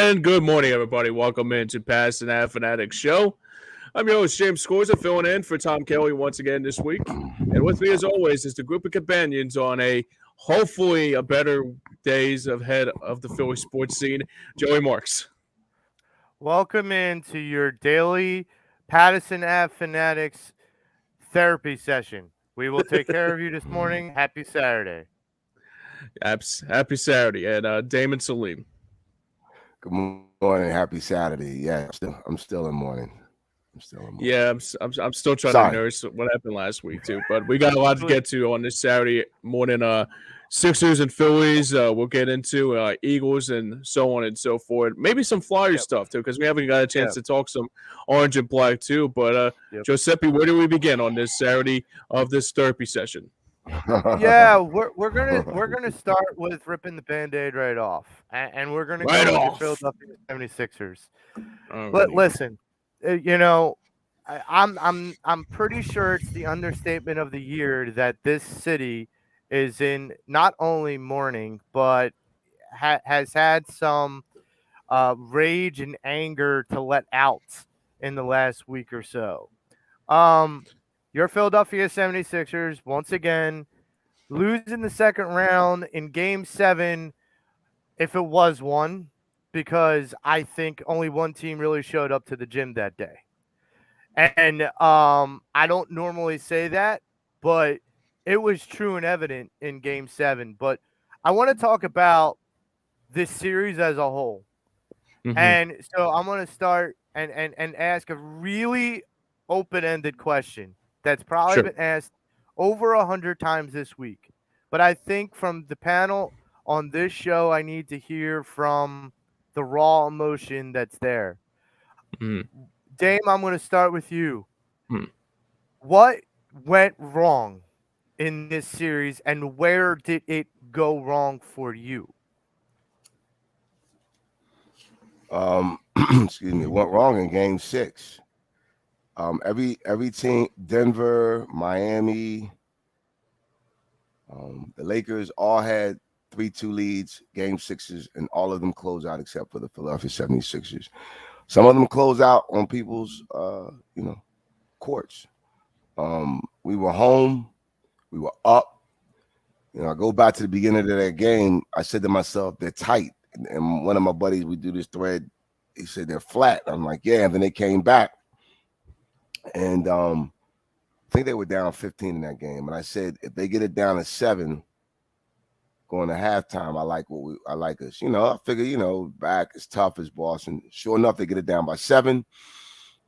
And good morning, everybody. Welcome into Pattison Ave Phanatics Show. I'm your host, James Scorza, filling in for Tom Kelly once again this week. And with me, as always, is the group of companions on hopefully a better days ahead of the Philly sports scene, Joey Marks. Welcome into your daily Pattison Ave Phanatics therapy session. We will take care of you this morning. Happy Saturday. Happy Saturday. And Damon Salim. Good morning, happy Saturday. Yeah, I'm still in morning. Yeah, I'm still trying to nurse what happened last week too, but we got a lot to get to on this Saturday morning. Sixers and Phillies. We'll get into Eagles and so on and so forth. Maybe some Flyers stuff too, because we haven't got a chance to talk some orange and black too. But Giuseppe, where do we begin on this Saturday of this therapy session? Yeah, we're gonna start with ripping the Band-Aid right off, and we're gonna go with the Philadelphia 76ers. Listen, I'm pretty sure it's the understatement of the year that this city is in not only mourning but has had some rage and anger to let out in the last week or so. Your Philadelphia 76ers once again lose in the second round in Game 7, if it was one, because I think only one team really showed up to the gym that day. And I don't normally say that, but it was true and evident in Game 7. But I want to talk about this series as a whole. Mm-hmm. And so I'm going to start and ask a really open-ended question that's probably been asked over 100 times this week. But I think from the panel on this show, I need to hear from the raw emotion that's there. Dame, I'm going to start with you. What went wrong in this series, and where did it go wrong for you? Excuse me. Went wrong in Game 6. Every team, Denver, Miami, the Lakers all had 3-2 leads, Game 6s, and all of them closed out except for the Philadelphia 76ers. Some of them closed out on people's, courts. We were home. We were up. I go back to the beginning of that game. I said to myself, they're tight. And one of my buddies, we do this thread, he said they're flat. I'm like, yeah. And then they came back. And I think they were down 15 in that game. And I said, if they get it down to 7 going to halftime, I like us. I figure, back as tough as Boston. Sure enough, they get it down by 7.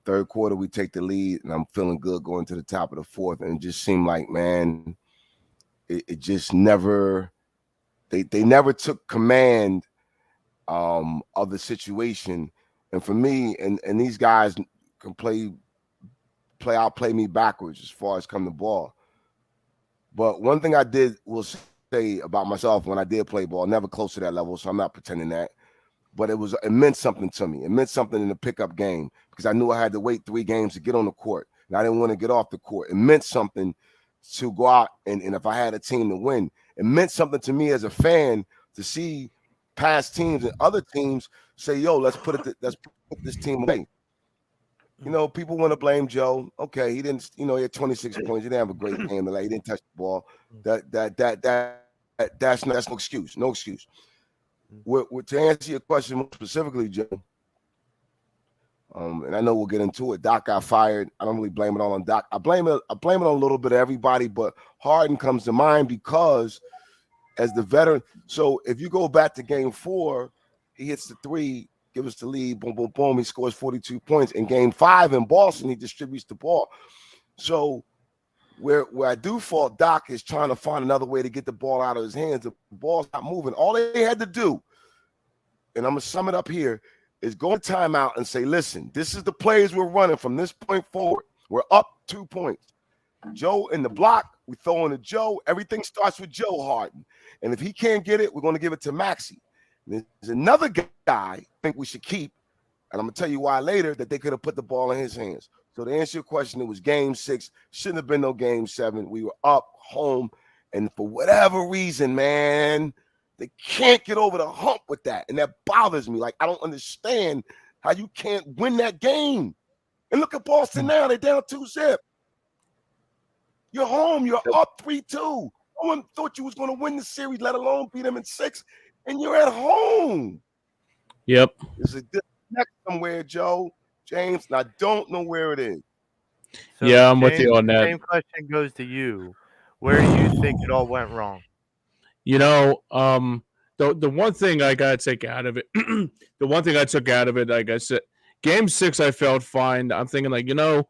Third quarter, we take the lead, and I'm feeling good going to the top of the fourth. And it just seemed like, man, it just never – they never took command of the situation. And for me, and these guys can play me backwards as far as come the ball. But one thing I will say about myself when I did play ball, never close to that level, so I'm not pretending that. But it meant something to me. It meant something in the pickup game because I knew I had to wait 3 games to get on the court. And I didn't want to get off the court. It meant something to go out and if I had a team to win. It meant something to me as a fan to see past teams and other teams say, yo, let's put this team away. People want to blame Joe. Okay, he didn't, he had 26 points. He didn't have a great game. He didn't touch the ball. That's no excuse. No excuse. To answer your question more specifically, Joe, and I know we'll get into it. Doc got fired. I don't really blame it all on Doc. I blame it on a little bit of everybody, but Harden comes to mind because as the veteran. So if you go back to Game 4, he hits the 3. Give us the lead, boom, boom, boom. He scores 42 points. In Game 5 in Boston, he distributes the ball. So where I do fault Doc is trying to find another way to get the ball out of his hands. The ball's not moving. All they had to do, and I'm going to sum it up here, is go to timeout and say, listen, this is the plays we're running from this point forward. We're up 2 points. Joe in the block, we throw in to Joe. Everything starts with Joe Harden. And if he can't get it, we're going to give it to Maxey. There's another guy I think we should keep, and I'm going to tell you why later, that they could have put the ball in his hands. So to answer your question, it was Game 6. Shouldn't have been no Game 7. We were up, home, and for whatever reason, man, They can't get over the hump with that, and that bothers me. Like, I don't understand how you can't win that game. And look at Boston now; they're down 2-0. You're home. You're up 3-2. No one thought you was going to win the series, let alone beat them in 6. And you're at home. Yep. There's a disconnect somewhere, Joe, James, and I don't know where it is. So, yeah, I'm James, with you on that. The same question goes to you. Where do you think it all went wrong? You know, the one thing I gotta take out of it, the one thing I took out of it, like I said, Game 6, I felt fine. I'm thinking, like, you know,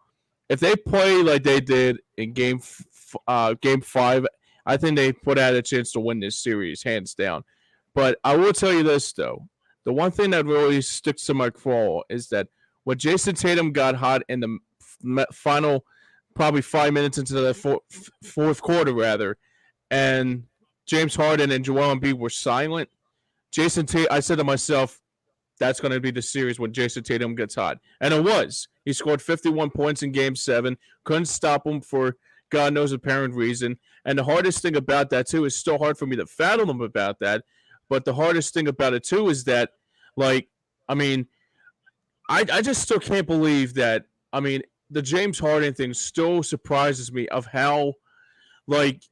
if they play like they did in Game 5, I think they put out a chance to win this series, hands down. But I will tell you this, though. The one thing that really sticks to my craw is that when Jason Tatum got hot in the final, probably 5 minutes into the fourth quarter, rather, and James Harden and Joel Embiid were silent, I said to myself, that's going to be the series when Jason Tatum gets hot. And it was. He scored 51 points in Game 7. Couldn't stop him for God knows apparent reason. And the hardest thing about that, too, is still hard for me to fathom him about that. But the hardest thing about it, too, is that, like, I mean, I just still can't believe that, I mean, the James Harden thing still surprises me of how, like,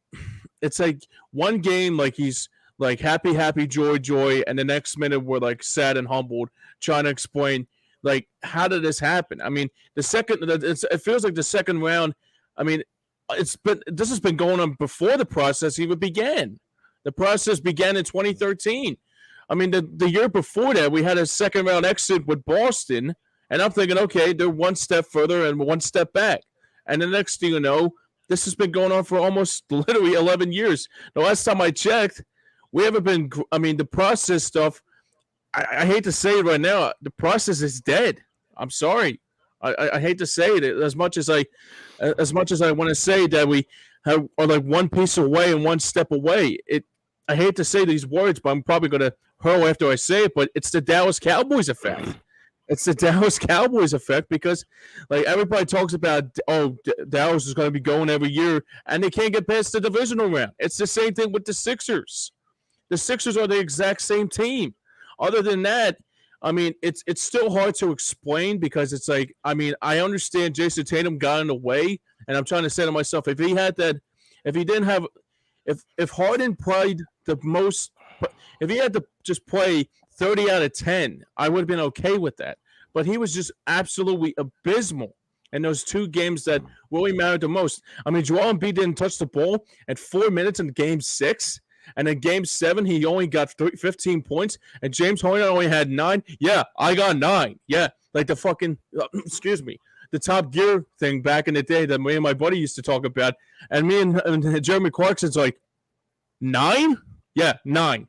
it's like one game, like, he's like happy, joy, and the next minute we're like sad and humbled, trying to explain, like, how did this happen? I mean, it feels like the second round. I mean, this has been going on before the process even began. The process began in 2013. I mean, the year before that, we had a second round exit with Boston, and I'm thinking, okay, they're one step further and one step back, and the next thing you know, this has been going on for almost literally 11 years. The last time I checked, we haven't been. I mean, the process stuff. I hate to say it right now. The process is dead. I'm sorry. I hate to say it. As much as I want to say that we are like one piece away and one step away. I hate to say these words, but I'm probably going to hurl after I say it. But it's the Dallas Cowboys effect. It's the Dallas Cowboys effect because, like, everybody talks about, Dallas is going to be going every year, and they can't get past the divisional round. It's the same thing with the Sixers. The Sixers are the exact same team. Other than that, I mean, it's still hard to explain because it's like, I mean, I understand Jason Tatum got in the way, and I'm trying to say to myself, if Harden played the most, if he had to just play 30 out of 10, I would have been okay with that. But he was just absolutely abysmal in those two games that really mattered the most. I mean, Joel Embiid didn't touch the ball at 4 minutes in Game 6. And in Game 7, he only got 15 points. And James Harden only had 9. Yeah, I got 9. Yeah, like the fucking, the Top Gear thing back in the day that me and my buddy used to talk about. And me and Jeremy Clarkson's like, 9? Yeah, 9.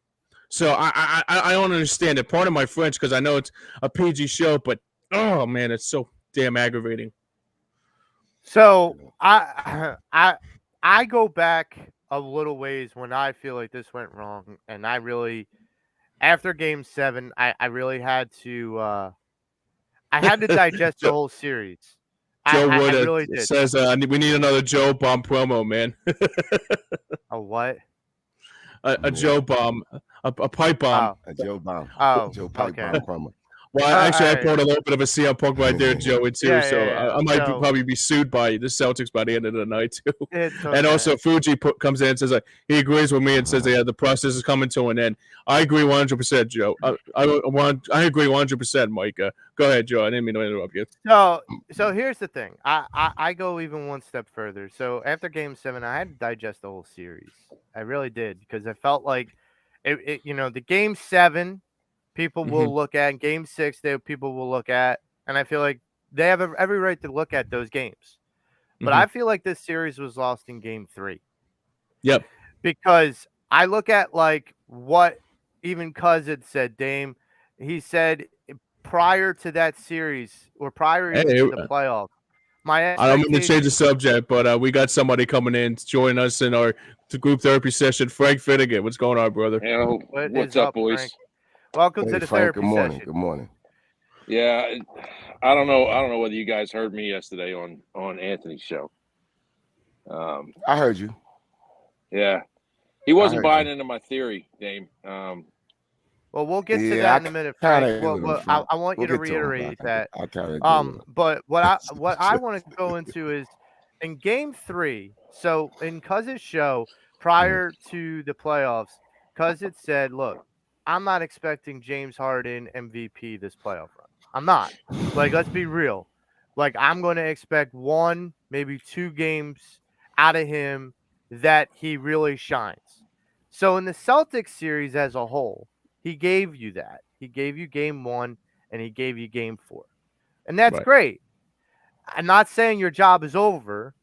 So I don't understand it. Pardon my French because I know it's a PG show, but, oh, man, it's so damn aggravating. So I go back a little ways when I feel like this went wrong, and I really, after Game 7, I really had to I had to digest the whole series. Joe I Wood really did. Says we need another Joe Bomb promo, man. A what? A Joe Bomb, a pipe bomb. A Joe Bomb. Oh, Joe Pipe okay. Bomb promo. Well, actually, I poured a little bit of a CM Punk right there, Joey, too. Yeah. I might probably be sued by the Celtics by the end of the night, too. Okay. And also, Fuji comes in and says he agrees with me and says, yeah, the process is coming to an end. I agree 100%, Joe. I agree 100%, Mike. Go ahead, Joe. I didn't mean to interrupt you. So here's the thing. I go even one step further. So after Game 7, I had to digest the whole series. I really did because I felt like, the Game 7, people will look at, in Game 6, people will look at, and I feel like they have every right to look at those games. But I feel like this series was lost in Game 3. Yep. Because I look at, like, what even Cuz had said, Dame. He said prior to that series, or prior to the playoffs, I don't mean to change the subject, but we got somebody coming in to join us in our group therapy session. Frank Finnegan, what's going on, brother? Hey, what's up, boys? Frank? Welcome to the Frank, therapy session. Good morning. Yeah, I don't know whether you guys heard me yesterday on Anthony's show. I heard you. Yeah. He wasn't buying into my theory, Dame. Well, we'll get to that in a minute, Frank. I want you to reiterate that. But what I want to go into is in Game 3. So in Cuz's show prior to the playoffs, Cuz had said, "Look, I'm not expecting James Harden MVP this playoff run. I'm not. Like, let's be real. Like, I'm going to expect 1, maybe 2 games out of him that he really shines." So in the Celtics series as a whole, he gave you that. He gave you Game 1 and he gave you Game 4. And that's great. I'm not saying your job is over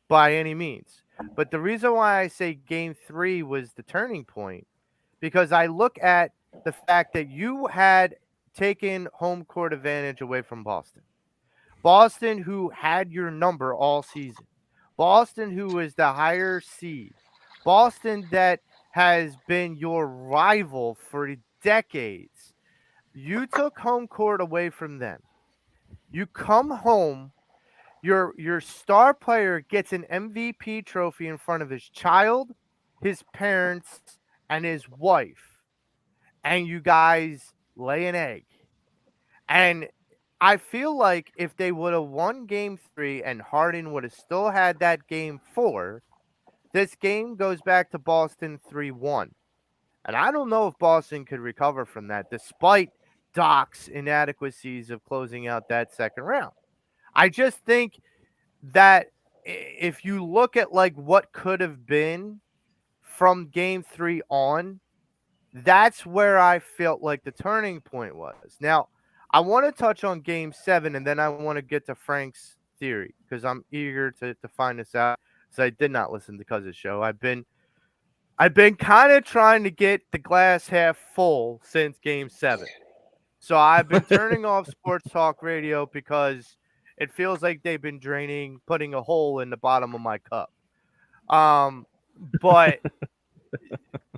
by any means. But the reason why I say Game 3 was the turning point, because I look at the fact that you had taken home court advantage away from Boston. Boston, who had your number all season. Boston, who is the higher seed. Boston that has been your rival for decades. You took home court away from them. You come home, your star player gets an MVP trophy in front of his child, his parents, and his wife. And you guys lay an egg. And I feel like if they would have won Game 3 and Harden would have still had that Game 4, this game goes back to Boston 3-1. And I don't know if Boston could recover from that, despite Doc's inadequacies of closing out that second round. I just think that if you look at like what could have been from Game 3 on, that's where I felt like the turning point was. Now, I want to touch on Game 7, and then I want to get to Frank's theory, because I'm eager to find this out, because I did not listen to Cuz's show. I've been kind of trying to get the glass half full since Game 7. So I've been turning off sports talk radio because it feels like they've been putting a hole in the bottom of my cup. But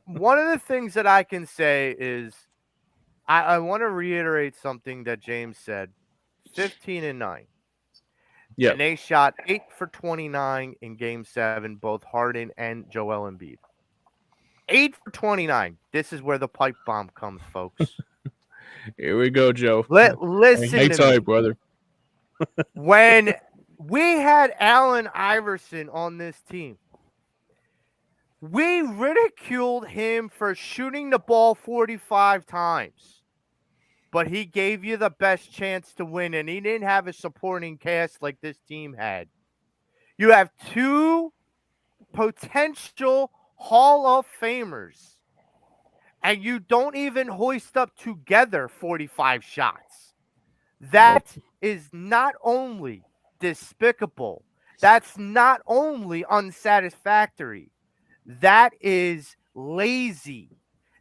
one of the things that I can say is I want to reiterate something that James said. 15-9. Yeah. And they shot 8 for 29 in Game 7, both Harden and Joel Embiid. 8 for 29. This is where the pipe bomb comes, folks. Here we go, Joe. Listen hang to tight, me. brother. When we had Allen Iverson on this team, we ridiculed him for shooting the ball 45 times. But he gave you the best chance to win, and he didn't have a supporting cast like this team had. You have 2 potential Hall of Famers, and you don't even hoist up together 45 shots. That is not only despicable, that's not only unsatisfactory, that is lazy.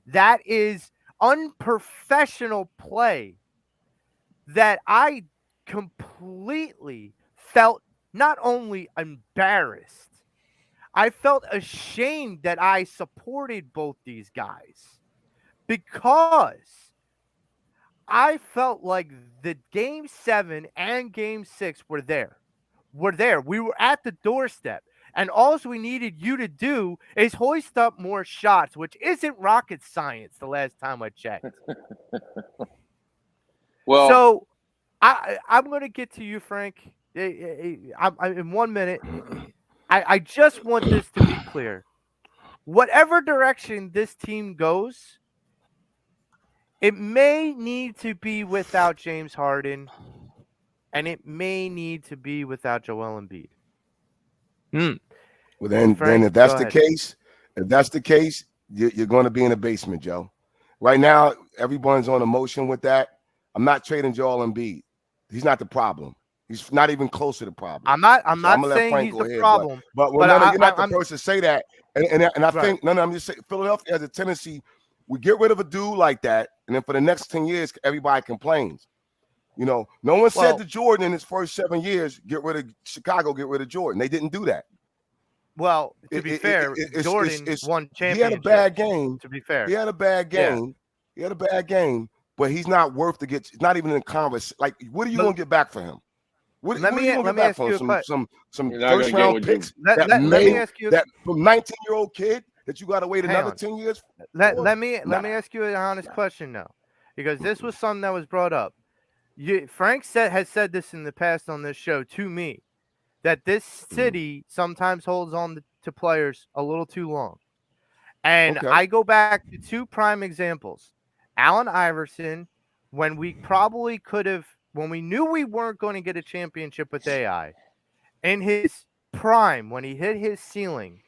That is unprofessional play that I completely felt not only embarrassed, I felt ashamed that I supported both these guys, because I felt like the Game 7 and Game 6 were there. We were at the doorstep. And all we needed you to do is hoist up more shots, which isn't rocket science the last time I checked. Well, so I'm going to get to you, Frank, in 1 minute. I just want this to be clear. Whatever direction this team goes, it may need to be without James Harden, and it may need to be without Joel Embiid. Well, then if that's the case, you're going to be in the basement, Joe. Right now, everyone's on emotion with that. I'm not trading Joel Embiid. He's not the problem. He's not even close to the problem. I'm not saying he's the problem. But you're not the person to say that. And I think I'm just saying Philadelphia has a tendency. We get rid of a dude like that, and then for the next 10 years, everybody complains. You know, no one said to Jordan in his first 7 years, get rid of Chicago, get rid of Jordan. They didn't do that. Well, to be fair, Jordan won championship. He had a bad game. To be fair, he had a bad game. Yeah. He had a bad game, but he's not worth to get. Not even in converse. Like, what are you going to get back for him? Let me ask you a question. Some first round picks. Let me ask you that from 19-year-old kid that you got to wait Hang another on. 10 years? Let me ask you an honest question now, because this was something that was brought up. Frank has said this in the past on this show to me, that this city sometimes holds on to players a little too long. And Okay. I go back to two prime examples. Allen Iverson, when we probably could have, when we knew we weren't going to get a championship with AI, in his prime, when he hit his ceiling,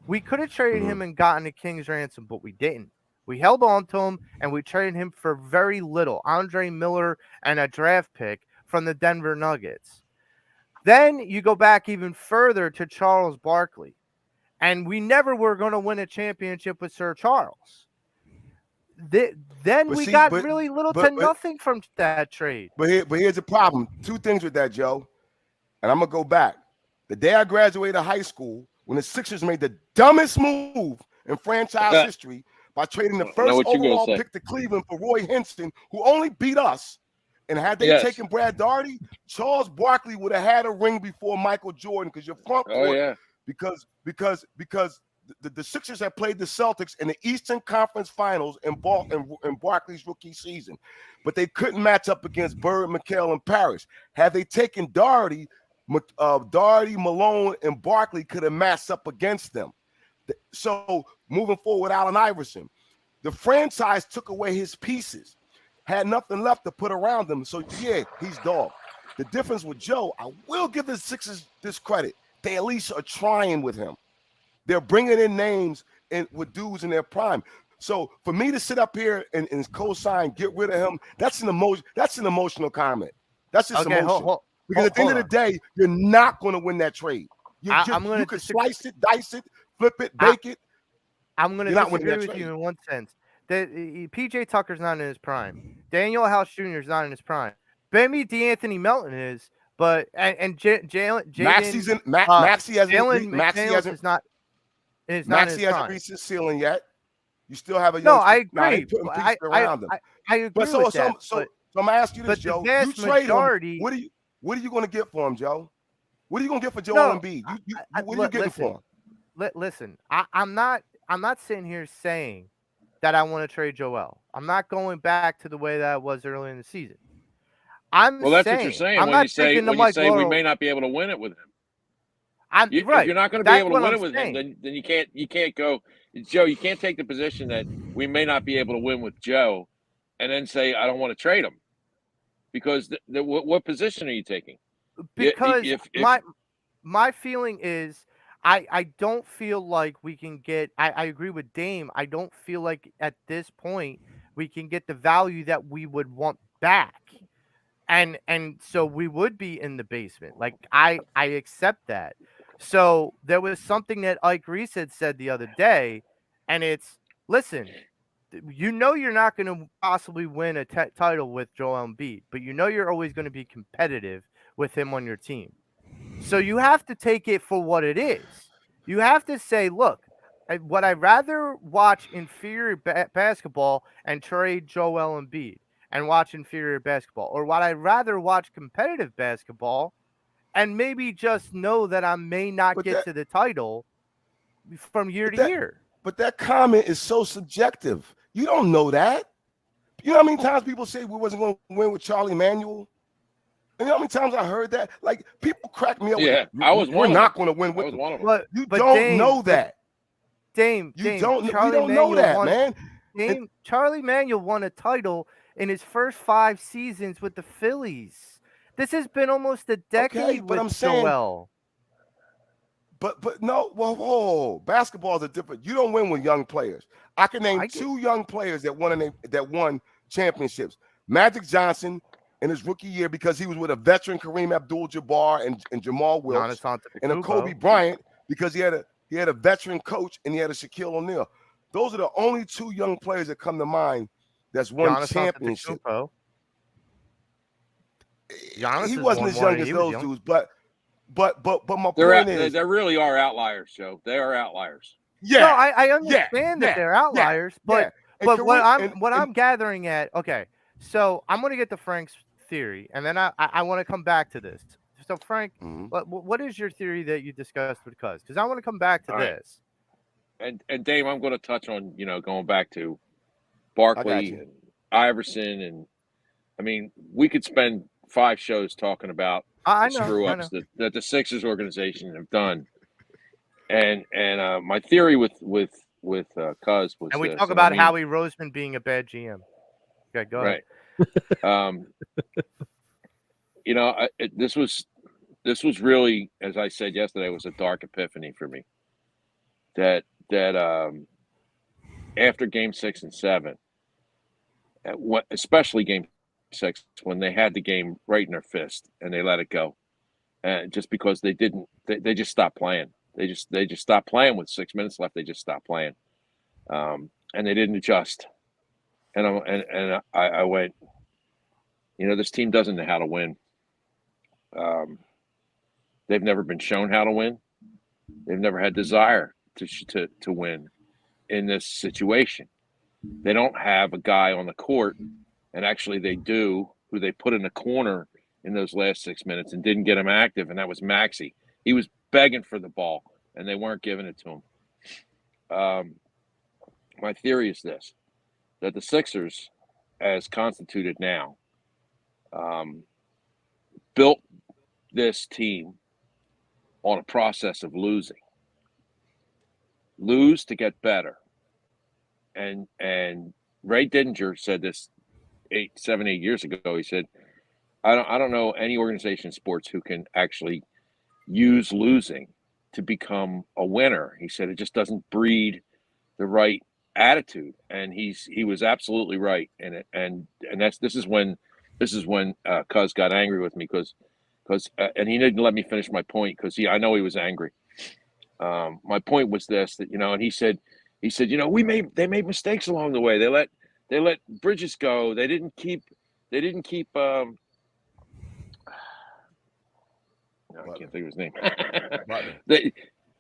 we could have traded him and gotten a king's ransom, but we didn't. We held on to him, and we traded him for very little. Andre Miller and a draft pick from the Denver Nuggets. Then you go back even further to Charles Barkley, and we never were going to win a championship with Sir Charles. Then we got really little to nothing from that trade. But here's the problem. Two things with that, Joe. And I'm going to go back. The day I graduated high school, when the Sixers made the dumbest move in franchise history by trading the first overall pick to Cleveland for Roy Hinton, who only beat us. And had they taken Brad Daugherty, Charles Barkley would have had a ring before Michael Jordan, because your front court, because the Sixers had played the Celtics in the Eastern Conference Finals in Barkley's rookie season, but they couldn't match up against Bird, McHale, and Parrish. Had they taken Daugherty, Malone, and Barkley could have matched up against them. So moving forward with Allen Iverson, the franchise took away his pieces, had nothing left to put around him. So yeah, he's dog. The difference with Joe, I will give the Sixers this credit. They at least are trying with him. They're bringing in names with dudes in their prime. So for me to sit up here and co-sign, get rid of him, that's an emotional comment. That's just emotional. Because at the end of the day, you're not going to win that trade. You could slice it, dice it, flip it, bake it. I'm going to disagree with you in one sense. PJ Tucker's not in his prime. Daniel House Jr. is not in his prime. Maybe DeAnthony Melton is, but Jalen Maxey hasn't reached his ceiling yet. You still have a young. No, I agree. I agree with that. So I'm gonna ask you this, Joe. You trade him. What are you going to get for him, Joe? What are you going to get for Joel Embiid? What are you getting for him? Listen, I'm not sitting here saying that I want to trade Joel. I'm not going back to the way that it was early in the season. That's what you're saying when you say we may not be able to win it with him. If you're not going to be able to win it with him, then you can't go, Joe. You can't take the position that we may not be able to win with Joe, and then say I don't want to trade him, because what position are you taking? Because my feeling is I don't feel like we can get. I agree with Dame. I don't feel like at this point we can get the value that we would want back. And so we would be in the basement. Like I accept that. So there was something that Ike Reese had said the other day, and it's, listen, you know you're not going to possibly win a title with Joel Embiid, but you know you're always going to be competitive with him on your team. So you have to take it for what it is. You have to say, look, would I rather watch inferior basketball and trade Joel Embiid and watch inferior basketball, or would I rather watch competitive basketball and maybe just know that I may not get to the title from year to year? But that comment is so subjective. You don't know that. You know how many times people say we wasn't going to win with Charlie Manuel? And you know how many times I heard that? Like, people crack me up. Yeah, we're not going to win with them. But you don't know that. Dame, we don't know that, man. Charlie Manuel won a title in his first 5 seasons with the Phillies. This has been almost a decade with Joel. But no, whoa, basketball is different. You don't win with young players. I can name 2 young players that won championships. Magic Johnson in his rookie year, because he was with a veteran Kareem Abdul-Jabbar and Jamal Wilkes, and a Kobe Bryant because he had a veteran coach and he had a Shaquille O'Neal. Those are the only 2 young players that come to mind that's won championship. He wasn't as young as those dudes, but my point is, there really are outliers, Joe. They are outliers. Yeah, no, I understand that they're outliers, but what I'm gathering at, okay, so I'm going to get to Frank's theory, and then I want to come back to this. So Frank, what is your theory that you discussed with Cuz? Because I want to come back to this. And Dave, I'm going to touch on, going back to Barkley and Iverson. And I mean, we could spend 5 shows talking about screw-ups that the Sixers organization have done. And my theory with Cuz was, and we talk about Howie Roseman being a bad GM. Okay, go ahead. Right. This was really, as I said yesterday, was a dark epiphany for me. That after Game 6 and 7, especially Game 6, when they had the game right in their fist and they let it go, and just because they they just stopped playing. They just stopped playing with 6 minutes left. They just stopped playing, and they didn't adjust. And I went, this team doesn't know how to win. They've never been shown how to win. They've never had desire to win in this situation. They don't have a guy on the court, and actually they do, who they put in a corner in those last 6 minutes and didn't get him active, and that was Maxey. He was begging for the ball, and they weren't giving it to him. My theory is this, that the Sixers, as constituted now, built this team on a process of losing. Lose to get better. And Ray Didinger said this 7, 8 years ago. He said, I don't know any organization in sports who can actually use losing to become a winner. He said it just doesn't breed the right attitude, and he was absolutely right. And this is when Cuz got angry with me because and he didn't let me finish my point because I know he was angry. My point was this, that and he said they made mistakes along the way. They let Bridges go. They didn't keep I can't think of his name.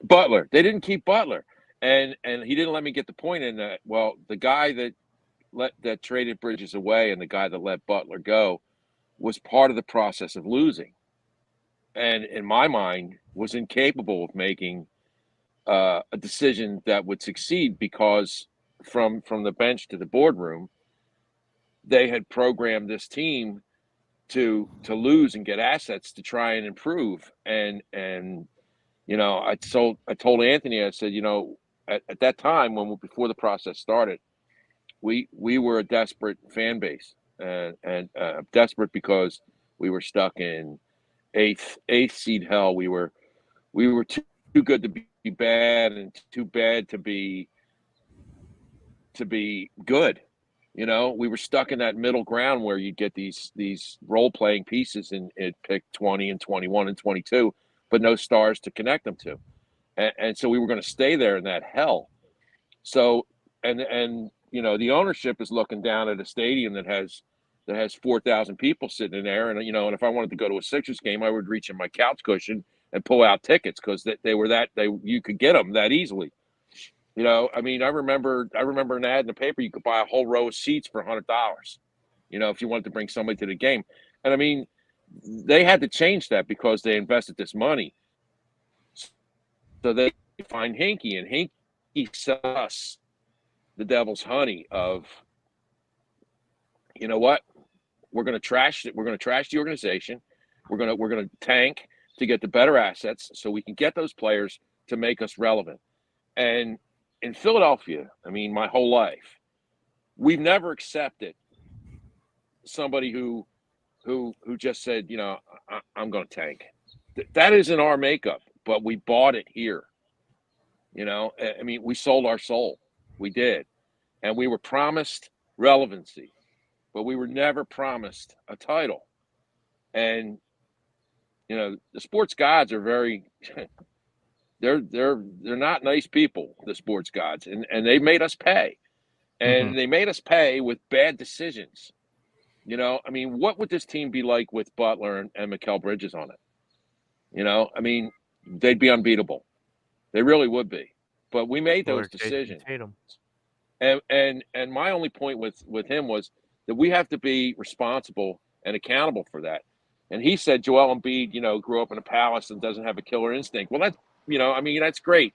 Butler. They didn't keep Butler. And he didn't let me get the point in that. Well, the guy that traded Bridges away and the guy that let Butler go was part of the process of losing. And in my mind, was incapable of making a decision that would succeed because from the bench to the boardroom, they had programmed this team to lose and get assets to try and improve. And I told Anthony, I said, at that time before the process started, we were a desperate fan base and desperate because we were stuck in eighth seed hell. We were too good to be bad and too bad to be good. We were stuck in that middle ground where you get these role playing pieces and pick 20 and 21 and 22, but no stars to connect them to. And so we were going to stay there in that hell. So, and the ownership is looking down at a stadium that has 4,000 people sitting in there. And, and if I wanted to go to a Sixers game, I would reach in my couch cushion and pull out tickets because you could get them that easily. I remember an ad in the paper, you could buy a whole row of seats for $100, if you wanted to bring somebody to the game. And they had to change that because they invested this money. So they find Hinkie, and Hinkie sells us the devil's honey of, what? We're going to trash it. We're going to trash the organization. We're going to tank to get the better assets so we can get those players to make us relevant. And in Philadelphia, my whole life, we've never accepted somebody who just said, I'm going to tank. That isn't our makeup, but we bought it here. We sold our soul. We did. And we were promised relevancy, but we were never promised a title. And, the sports gods are very, they're not nice people, the sports gods. And they made us pay. And they made us pay with bad decisions. What would this team be like with Butler and Mikal Bridges on it? They'd be unbeatable. They really would be. But we made those decisions. And my only point with him was that we have to be responsible and accountable for that. And he said Joel Embiid, grew up in a palace and doesn't have a killer instinct. Well, that's, that's great.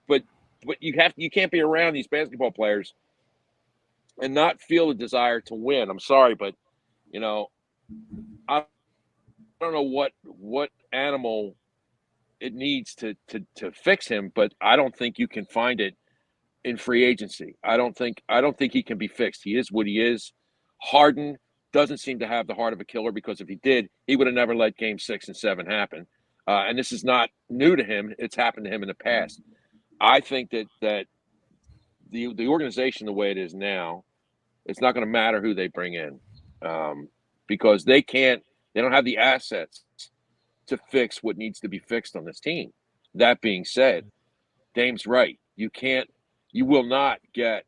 But you can't be around these basketball players and not feel the desire to win. I'm sorry, but I don't know what animal it needs to fix him, but I don't think you can find it in free agency. I don't think he can be fixed. He is what he is. Harden doesn't seem to have the heart of a killer, because if he did, he would have never let Game 6 and 7 happen. And this is not new to him. It's happened to him in the past. I think that the organization, the way it is now, it's not going to matter who they bring in, because they don't have the assets to fix what needs to be fixed on this team. That being said, Dame's right. You will not get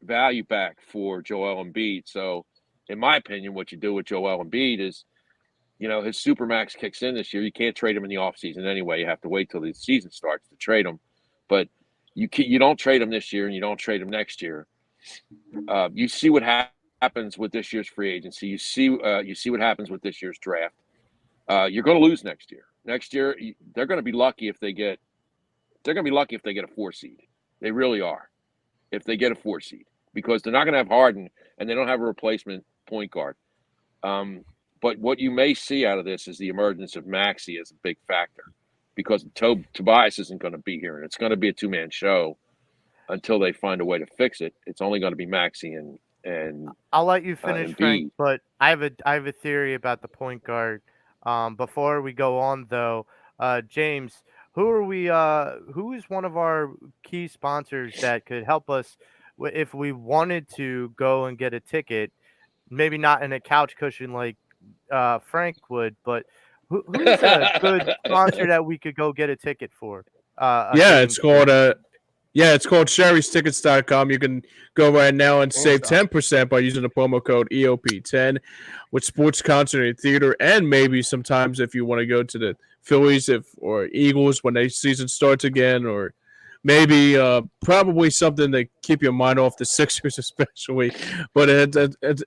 value back for Joel Embiid. So, in my opinion, what you do with Joel Embiid is, his supermax kicks in this year. You can't trade him in the offseason anyway. You have to wait till the season starts to trade him. But you don't trade him this year, and you don't trade him next year. You see what happens with this year's free agency. You see what happens with this year's draft. You're going to lose next year. Next year, they're going to be lucky if they get a 4 seed. They really are, if they get a 4 seed, because they're not going to have Harden, and they don't have a replacement point guard. But what you may see out of this is the emergence of Maxey as a big factor, because Tobias isn't going to be here, and it's going to be a 2-man show until they find a way to fix it. It's only going to be Maxey and I'll let you finish, Frank, but I have a theory about the point guard. Before we go on, though, James, who is one of our key sponsors that could help us if we wanted to go and get a ticket? Maybe not in a couch cushion like Frank would, but who's a good sponsor that we could go get a ticket for? It's called Sherry'sTickets.com. You can go right now and save 10% by using the promo code EOP10 with sports, concert, and theater, and maybe sometimes if you want to go to the Phillies or Eagles when their season starts again, or maybe probably something to keep your mind off the Sixers especially. But it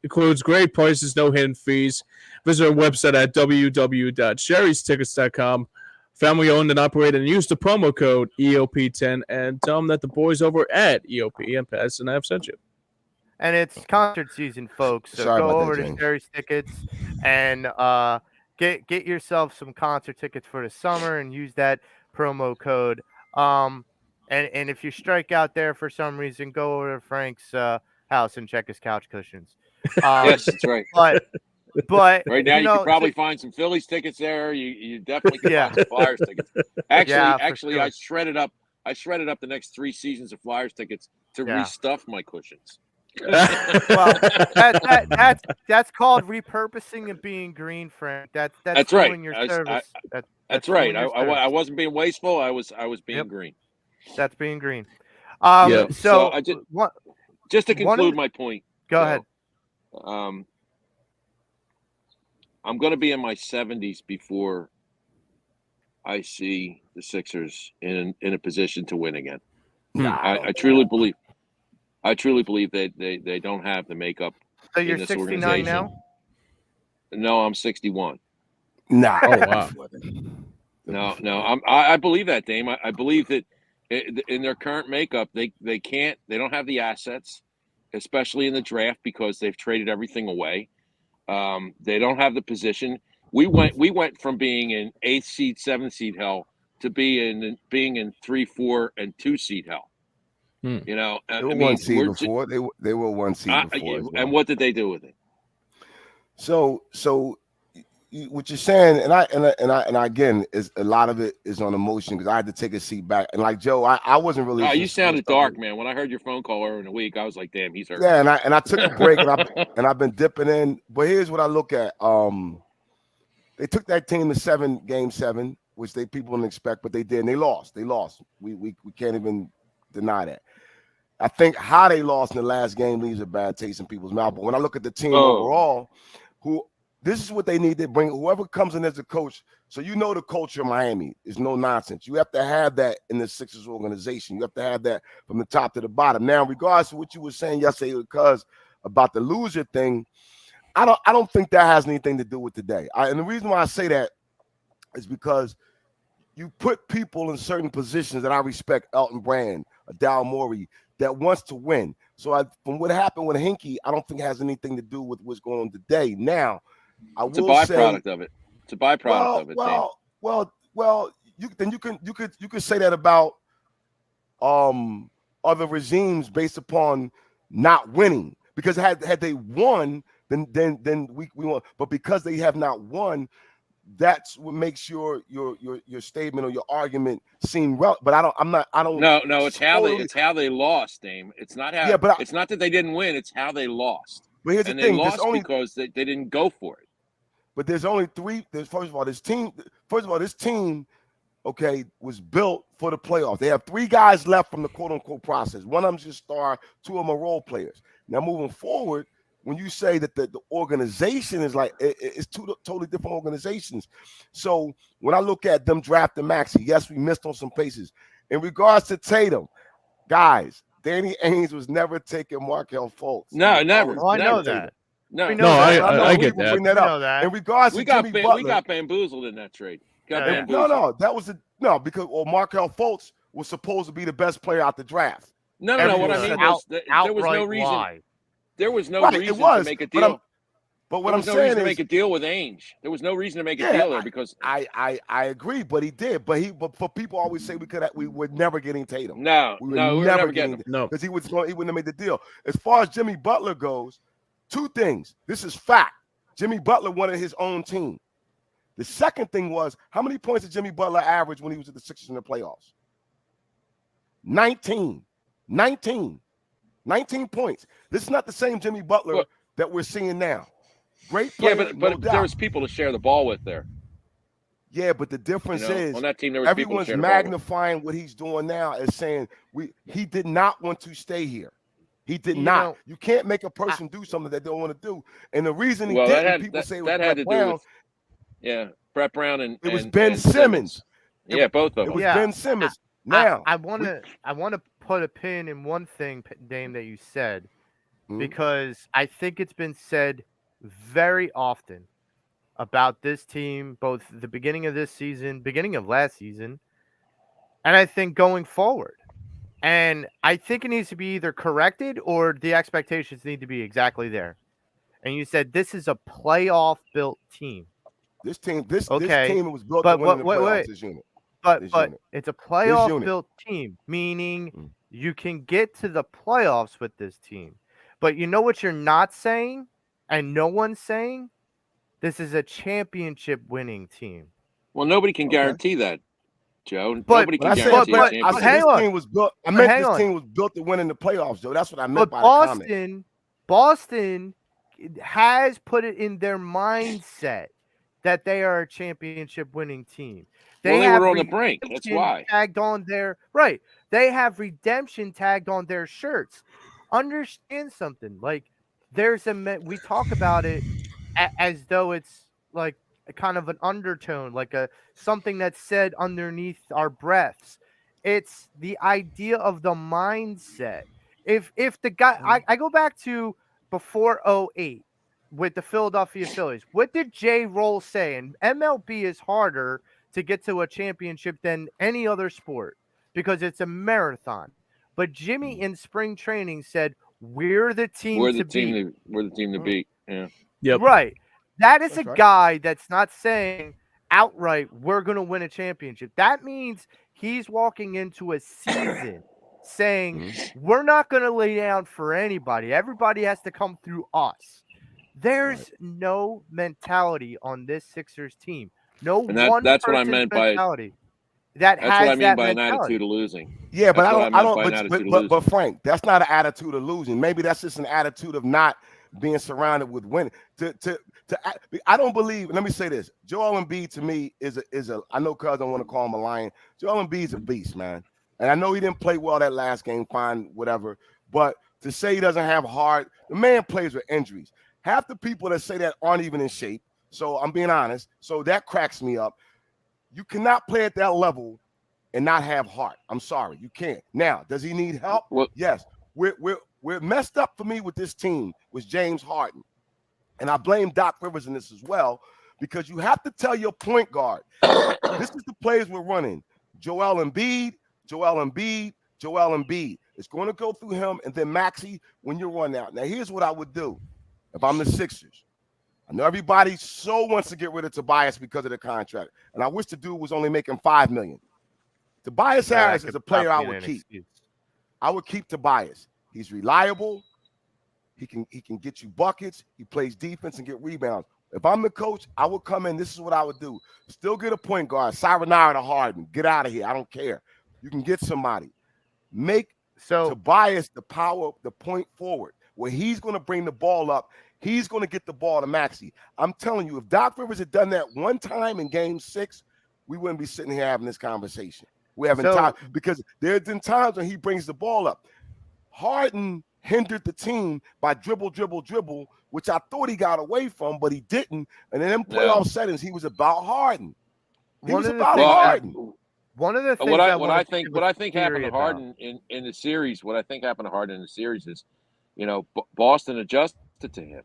includes great prices, no hidden fees. Visit our website at www.sherry'stickets.com. Family owned and operated, and use the promo code EOP10 and tell them that the boys over at EOP and Pattison Ave sent you. And it's concert season, folks. So go over to Sherry's Tickets and get yourself some concert tickets for the summer and use that promo code. And if you strike out there for some reason, go over to Frank's house and check his couch cushions. Yes, that's right. But right now you can probably find some Phillies tickets there. You definitely can find some Flyers tickets. Actually, sure. I shredded up the next 3 seasons of Flyers tickets to restuff my cushions. Well, that's called repurposing and being green, Frank. That's right. Your service. That's right. I wasn't being wasteful. I was being green. That's being green. So I just to conclude my point. Go ahead. I'm going to be in my 70s before I see the Sixers in a position to win again. I truly believe. I truly believe that they don't have the makeup. So you're 69 now? No, I'm 61. Nah. Oh wow. No. I believe that, Dame. I believe that in their current makeup, they don't have the assets, especially in the draft, because they've traded everything away. They don't have the position. We went from being in 8th seed, 7th seed hell to being in 3, 4, and 2 seed hell. They were 1 seed before. They were 1 seed before. Well. And what did they do with it? So what you're saying, and I again, is a lot of it is on emotion, because I had to take a seat back. And like Joe, I wasn't really. You sounded dark, man. When I heard your phone call earlier in the week, I was like, "Damn, he's hurt." Yeah, and I took a break, and I've been dipping in. But here's what I look at. They took that team to game 7, which people didn't expect, but they did, and they lost. We can't even deny that. I think how they lost in the last game leaves a bad taste in people's mouth. But when I look at the team overall, this is what they need to bring. Whoever comes in as a coach, so the culture of Miami is no nonsense. You have to have that in the Sixers organization. You have to have that from the top to the bottom. Now, regardless of what you were saying yesterday, because about the loser thing, I don't think that has anything to do with today. And the reason why I say that is because you put people in certain positions that I respect. Elton Brand, a Daryl Morey that wants to win. So from what happened with Hinkie, I don't think it has anything to do with what's going on today. Now, it's a byproduct of it. It's a byproduct of it. Well, you could say that about other regimes based upon not winning, because had they won, then we won. But because they have not won, that's what makes your statement or your argument seem relevant. But I don't. No, it's how they lost, Dame. It's not how. Yeah, but it's not that they didn't win. It's how they lost. But here's the thing: they lost because they didn't go for it. But there's only three. First of all, this team, okay, was built for the playoffs. They have 3 guys left from the quote-unquote process. One of them's just star, 2 of them are role players. Now, moving forward, when you say that the organization is like, it's 2 totally different organizations. So when I look at them drafting Maxey, yes, we missed on some places. In regards to Tatum, guys, Danny Ainge was never taking Markelle Fultz. No, never. Oh, I know that. I get that. Bring that up. In regards to Jimmy Butler, we got bamboozled in that trade. No, that was because Markelle Fultz was supposed to be the best player out the draft. No. What I mean was there was no reason. Lie. There was no reason to make a deal. But what I'm saying is, to make a deal with Ainge. There was no reason to make a deal there because I agree, but he did. But for people always say we were never getting Tatum. No, we were never getting him. No, because he wouldn't have made the deal. As far as Jimmy Butler goes, 2 things. This is fact. Jimmy Butler wanted his own team. The second thing was, how many points did Jimmy Butler average when he was at the Sixers in the playoffs? 19 points. This is not the same Jimmy Butler that we're seeing now. Great player, but there was people to share the ball with there. Yeah, but the difference is on that team there was everyone's magnifying what he's doing now as saying he did not want to stay here. He did not. You can't make a person do something that they don't want to do. And the reason he didn't, people say it was Brett Brown. Brett Brown and it was Ben Simmons. Both of them. It was Ben Simmons. Now I want to put a pin in one thing, Dame, that you said, because I think it's been said very often about this team, both the beginning of this season, beginning of last season, and I think going forward. And I think it needs to be either corrected or the expectations need to be exactly there. And you said this is a playoff-built team. This team was built to win the playoffs, this unit. But it's a playoff-built team, meaning you can get to the playoffs with this team. But you know what you're not saying, and no one's saying? This is a championship-winning team. Well, nobody can guarantee that, Joe. Nobody can guarantee that. This team was built. I meant this team was built to win in the playoffs, Joe. That's what I meant by the comment. Boston has put it in their mindset that they are a championship-winning team. They were on the brink. That's why. Tagged on their They have redemption tagged on their shirts. Understand something. Like we talk about it as though it's like a kind of an undertone, like something that's said underneath our breaths. It's the idea of the mindset. If the guy, I go back to before 2008 with the Philadelphia Phillies. What did Jay Roll say? And MLB is harder to get to a championship than any other sport because it's a marathon. But Jimmy in spring training said, we're the team to beat. We're the team to beat. Yeah. Yep. Right. That is a guy that's not saying outright, we're going to win a championship. That means he's walking into a season saying, we're not going to lay down for anybody. Everybody has to come through us. There's no mentality on this Sixers team. That's what I meant mentality. That's what I mean by an attitude of losing. Yeah, but I don't. But Frank, that's not an attitude of losing. Maybe that's just an attitude of not being surrounded with winning. I don't believe. Let me say this: Joel Embiid to me is a. I know cuz don't want to call him a lion. Joel Embiid's a beast, man. And I know he didn't play well that last game. Fine, whatever. But to say he doesn't have heart, the man plays with injuries. Half the people that say that aren't even in shape. So I'm being honest. So that cracks me up. You cannot play at that level and not have heart. I'm sorry, you can't. Now, does he need help? Yes. We're messed up for me with this team was James Harden. And I blame Doc Rivers in this as well, because you have to tell your point guard, this is the plays we're running. Joel Embiid, Joel Embiid. It's going to go through him and then Maxey when you run out. Now, here's what I would do if I'm the Sixers. I know everybody so wants to get rid of Tobias because of the contract, and I wish the dude was only making $5 million. Tobias Harris is a player I would keep. I would keep Tobias. He's reliable. He can get you buckets. He plays defense and get rebounds. If I'm the coach, I would come in. This is what I would do. Still get a point guard. Sayonara to Harden. Get out of here. I don't care. You can get somebody. Make Tobias the point forward, where he's going to bring the ball up. He's going to get the ball to Maxey. I'm telling you, if Doc Rivers had done that one time in Game 6, we wouldn't be sitting here having this conversation. We're having time because there have been times when he brings the ball up. Harden hindered the team by dribble, which I thought he got away from, but he didn't. And in them playoff settings, he was about Harden. One of the things what I think happened to Harden in the series, what I think happened to Harden in the series is, Boston adjusted to him,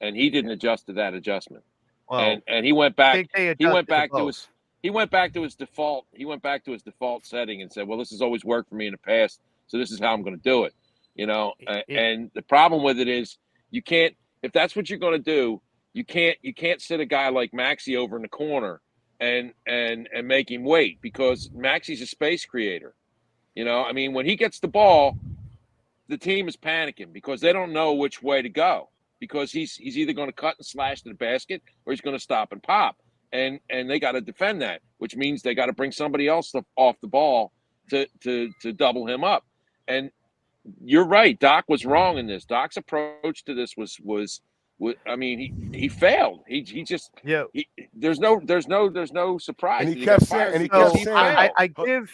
and he didn't adjust to that adjustment. Well, and he went back. He went back to his default. He went back to his default setting and said, "Well, this has always worked for me in the past, so this is how I'm going to do it." And the problem with it is you can't. If that's what you're going to do, you can't sit a guy like Maxey over in the corner and make him wait, because Maxey's a space creator. When he gets the ball, the team is panicking because they don't know which way to go, because he's either going to cut and slash to the basket or he's going to stop and pop. And they got to defend that, which means they got to bring somebody else off the ball to double him up. And you're right. Doc was wrong in this. Doc's approach to this was he failed. He just there's no surprise. And he kept saying, I kept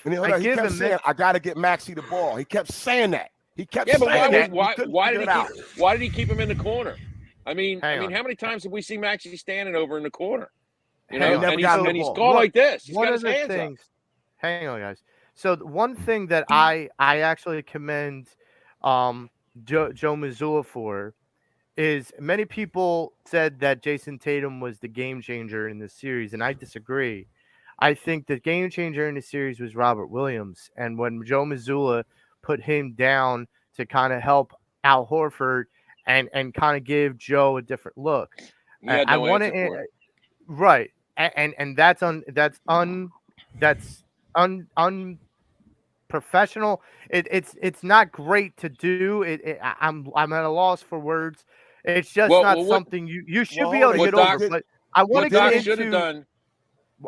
saying, I got to get Maxey the ball. He kept saying that. He kept saying that. Why did he keep him in the corner? How many times have we seen Maxey standing over in the corner? And he's gone like this. He's got his hands up. Hang on, guys. So one thing that I actually commend Joe Mazzulla for is, many people said that Jason Tatum was the game changer in this series, and I disagree. I think the game changer in the series was Robert Williams, and when Joe Mazzulla put him down to kind of help Al Horford and kind of give Joe a different look. I want to right, and that's unprofessional. It's not great to do. I'm at a loss for words. It's just something you should be able to get over. But I want to get into.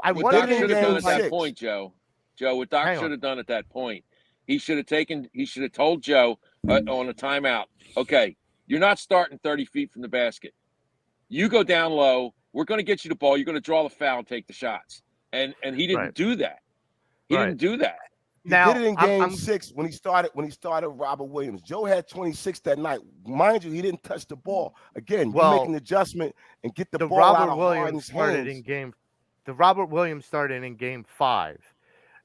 I want to get into that point, Joe. What Doc should have done at that point, he should have told Joe on a timeout, okay, you're not starting 30 feet from the basket. You go down low. We're going to get you the ball. You're going to draw the foul and take the shots. And he didn't do that. He didn't do that. He did it in Game 6 when he started Robert Williams. Joe had 26 that night. Mind you, he didn't touch the ball. Again, you make an adjustment and get the ball out of Harden's hands. The Robert Williams started in Game 5.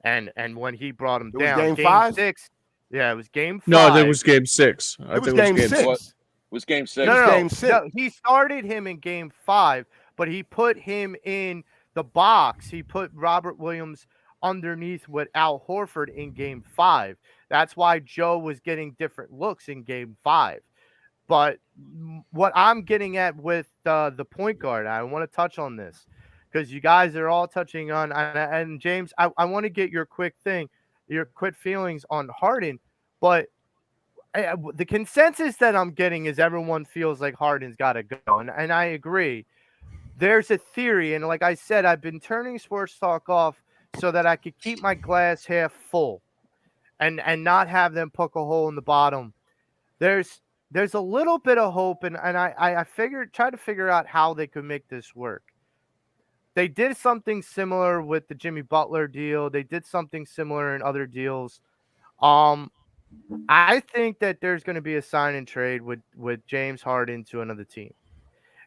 And when he brought him down, Game 5? 6. Yeah, it was Game 5. No, it was Game 6. It was Game 6. It was Game 6. No, he started him in Game 5, but he put him in the box. He put Robert Williams underneath with Al Horford in Game 5. That's why Joe was getting different looks in Game 5. But what I'm getting at with the point guard, I want to touch on this because you guys are all touching on, and James, I want to get your quick feelings on Harden, but the consensus that I'm getting is everyone feels like Harden's got to go, and I agree. There's a theory, and like I said, I've been turning sports talk off so that I could keep my glass half full and not have them poke a hole in the bottom. There's a little bit of hope, and I try to figure out how they could make this work. They did something similar with the Jimmy Butler deal. They did something similar in other deals. I think that there's going to be a sign and trade with James Harden to another team.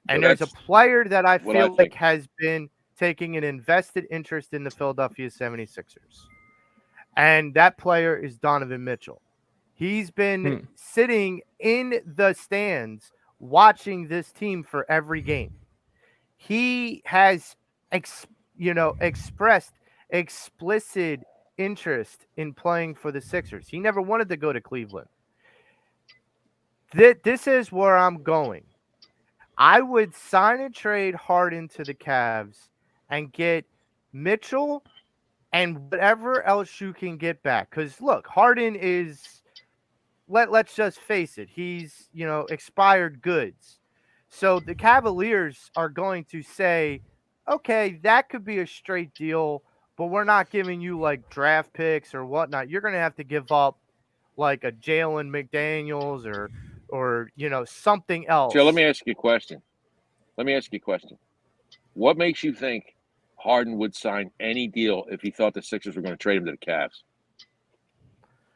And there's a player that I feel like has been taking an invested interest in the Philadelphia 76ers. And that player is Donovan Mitchell. He's been sitting in the stands watching this team for every game. He has expressed explicit interest in playing for the Sixers. He never wanted to go to Cleveland. This is where I'm going. I would sign and trade Harden to the Cavs and get Mitchell and whatever else you can get back. Because, look, Harden is, let's just face it, he's, expired goods. So the Cavaliers are going to say, okay, that could be a straight deal, but we're not giving you, like, draft picks or whatnot. You're going to have to give up, like, a Jalen McDaniels or something else. Joe, let me ask you a question. What makes you think Harden would sign any deal if he thought the Sixers were going to trade him to the Cavs?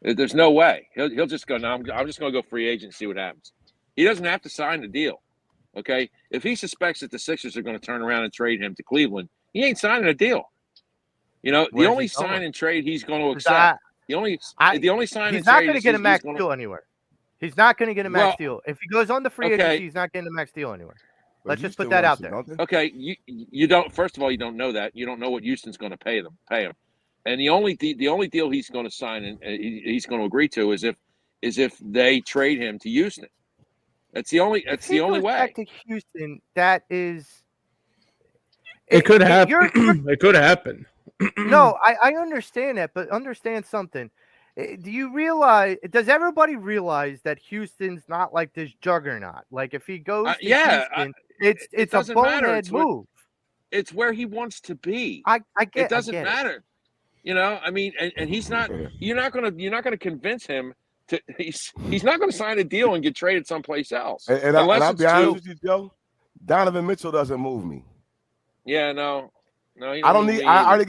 There's no way. He'll just go, no, I'm just going to go free agent and see what happens. He doesn't have to sign the deal, okay? If he suspects that the Sixers are going to turn around and trade him to Cleveland, he ain't signing a deal. The only sign and trade he's going to accept, the only sign and trade he's not going to get a max deal anywhere. He's not going to get a max deal. If he goes on the free agency, he's not getting a max deal anywhere. Let's just put that out there. Okay, you don't. First of all, you don't know that. You don't know what Houston's going to pay him. And the only deal he's going to sign and he's going to agree to is if they trade him to Houston. That's the only way. Back to Houston, that is. It could happen. It could happen. No, I understand that, but understand something. Do you realize? Does everybody realize that Houston's not like this juggernaut? Like if he goes to Houston, it's a bonehead move. It's where he wants to be. I get. It doesn't matter. I mean, and he's not. You're not gonna convince him to. He's not gonna sign a deal and get traded someplace else. And I'll be honest with you, Joe. Donovan Mitchell doesn't move me. Yeah, no. I don't need. I already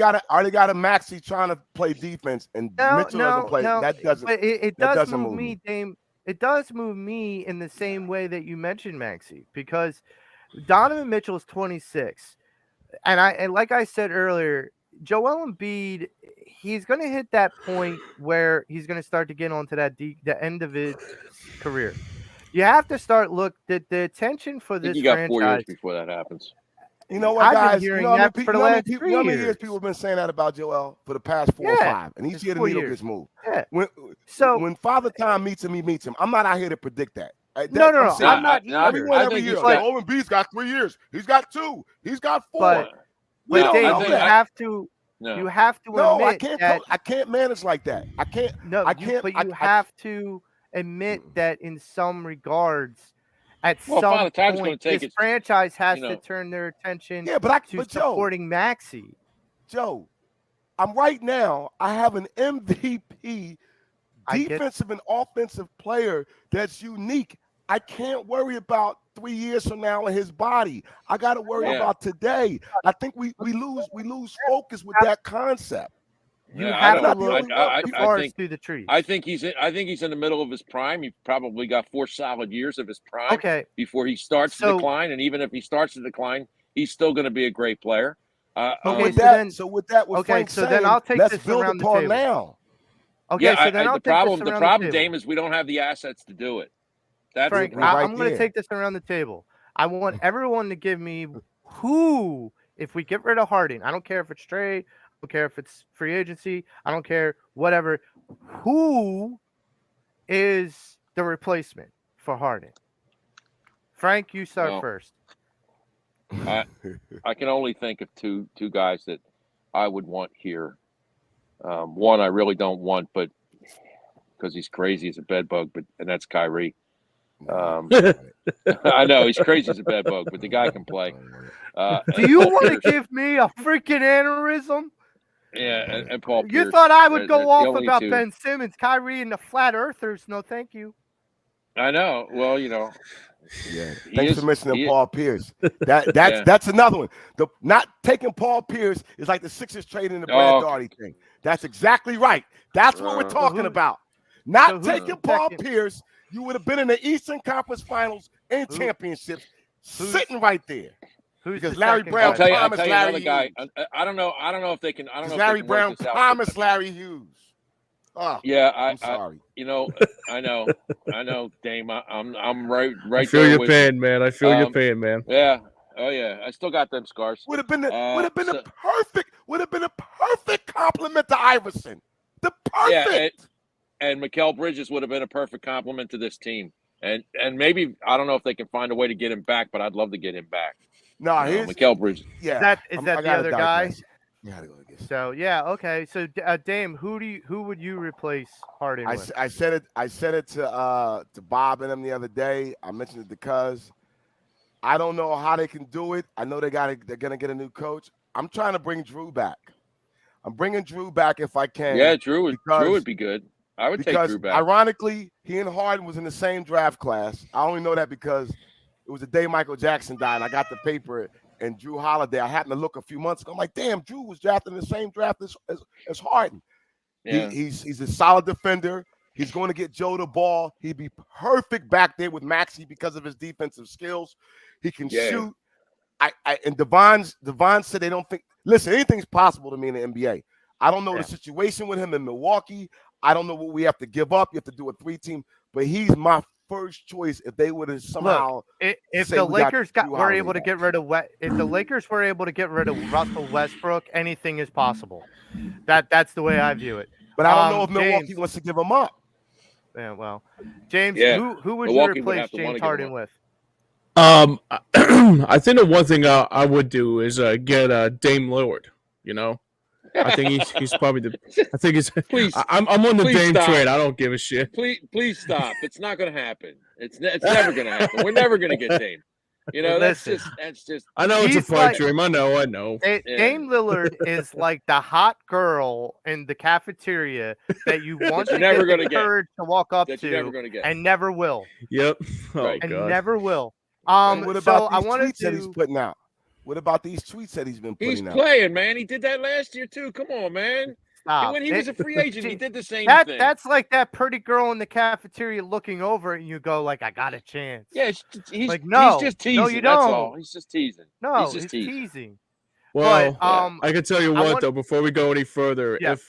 got a Maxey trying to play defense, and Mitchell doesn't play. That doesn't. But it does move me, Dame. It does move me in the same way that you mentioned Maxey, because Donovan Mitchell is 26, and like I said earlier, Joel Embiid, he's going to hit that point where he's going to start to get onto the end of his career. You have to start the attention for this. You got franchise, 4 years before that happens. You know what, guys? You know how many years people have been saying that about Joel for the past 4 or 5, and he's here to needle gets moved. Yeah. When Father Time meets him, he meets him. I'm not out here to predict that. No. I'm not. Everyone every year. Owen B's got 3 years. He's got 2. He's got 4. But Dave, you have to. No. You have to no, admit I can't manage like that. I can't. No, I can't. But you have to admit that in some regards, at some point, this franchise has to turn their attention to supporting Maxey. Joe, right now, I have an MVP defensive and offensive player that's unique. I can't worry about 3 years from now in his body. I got to worry about today. I think we lose focus with that concept. You have to look through the trees. I think he's in the middle of his prime. He probably got 4 solid years of his prime before he starts to decline. And even if he starts to decline, he's still going to be a great player. Frank then I'll take let's this build around upon the table. now. Okay, so then I'll take this around the problem, Dame, is we don't have the assets to do it. That's Frank, I'm going to take this around the table. I want everyone to give me who, if we get rid of Harden, I don't care if it's trade, I don't care if it's free agency, I don't care, whatever. Who is the replacement for Harden? Frank, you start first. I can only think of two guys that I would want here. One I really don't want, but because he's crazy as a bedbug, and that's Kyrie. I know he's crazy as a bedbug, but the guy can play. Do you want to give me a freaking aneurysm? Yeah, and Paul Pierce. You thought I would go off about Ben Simmons, Kyrie, and the flat earthers. No, thank you. I know. Well, yeah. Thanks for mentioning Paul Pierce. That's another one. Not taking Paul Pierce is like the Sixers trading the Brad Daugherty thing. That's exactly right. That's what we're talking about. Not taking Paul Pierce. You would have been in the Eastern Conference Finals and championships, sitting right there. Because Larry Brown promised Larry Hughes. I don't know if they can. I don't know. Larry Brown promised Larry Hughes. Oh, yeah, I'm sorry. I know, Dame. I'm right. I feel your pain, man. I feel your pain, man. Yeah. Oh yeah. I still got them scars. Would have been a perfect compliment to Iverson. The perfect. And Mikal Bridges would have been a perfect complement to this team. And maybe, I don't know if they can find a way to get him back, but I'd love to get him back. No, Mikal Bridges. Yeah. Is that the other guy? Yeah, so okay. So Dame, who would you replace Harden with? I said it to Bob and them the other day. I mentioned it because I don't know how they can do it. I know they're gonna get a new coach. I'm trying to bring Drew back. I'm bringing Drew back if I can. Yeah, Drew would be good. I would take Drew back. Ironically, he and Harden was in the same draft class. I only know that because it was the day Michael Jackson died. And I got the paper and Drew Holiday. I happened to look a few months ago. I'm like, damn, Drew was drafted in the same draft as Harden. Yeah. He's a solid defender. He's going to get Joe the ball. He'd be perfect back there with Maxey because of his defensive skills. He can shoot. And Devon said they don't think. Listen, anything's possible to me in the NBA. I don't know the situation with him in Milwaukee. I don't know what we have to give up. You have to do a 3-team, but he's my first choice if they would have somehow. Look, if the Lakers were able to get rid of Russell Westbrook, anything is possible. That's the way I view it. But I don't know if Milwaukee wants to give him up. Yeah, well, James, who would you replace James Harden with? I think the one thing I would do is get Dame Lillard. You know. I think he's probably the. I think he's. Please, I'm on the Dame train. I don't give a shit. Please stop. It's not going to happen. It's never going to happen. We're never going to get Dame. You know, that's just. I know it's a pipe dream. I know. Dame Lillard is like the hot girl in the cafeteria that you want to get the courage to walk up to, and never will. Yep. Oh, God. Never will. What about these tweets that he's putting out? What about these tweets that he's been putting out? He's playing, man. He did that last year, too. Come on, man. When he was a free agent, he did the same thing. That's like that pretty girl in the cafeteria looking over and you go, like, I got a chance. Yeah, he's like, no, he's just teasing. No, you don't. That's all. He's just teasing. No, he's teasing. Well, I can tell you what, though, before we go any further, if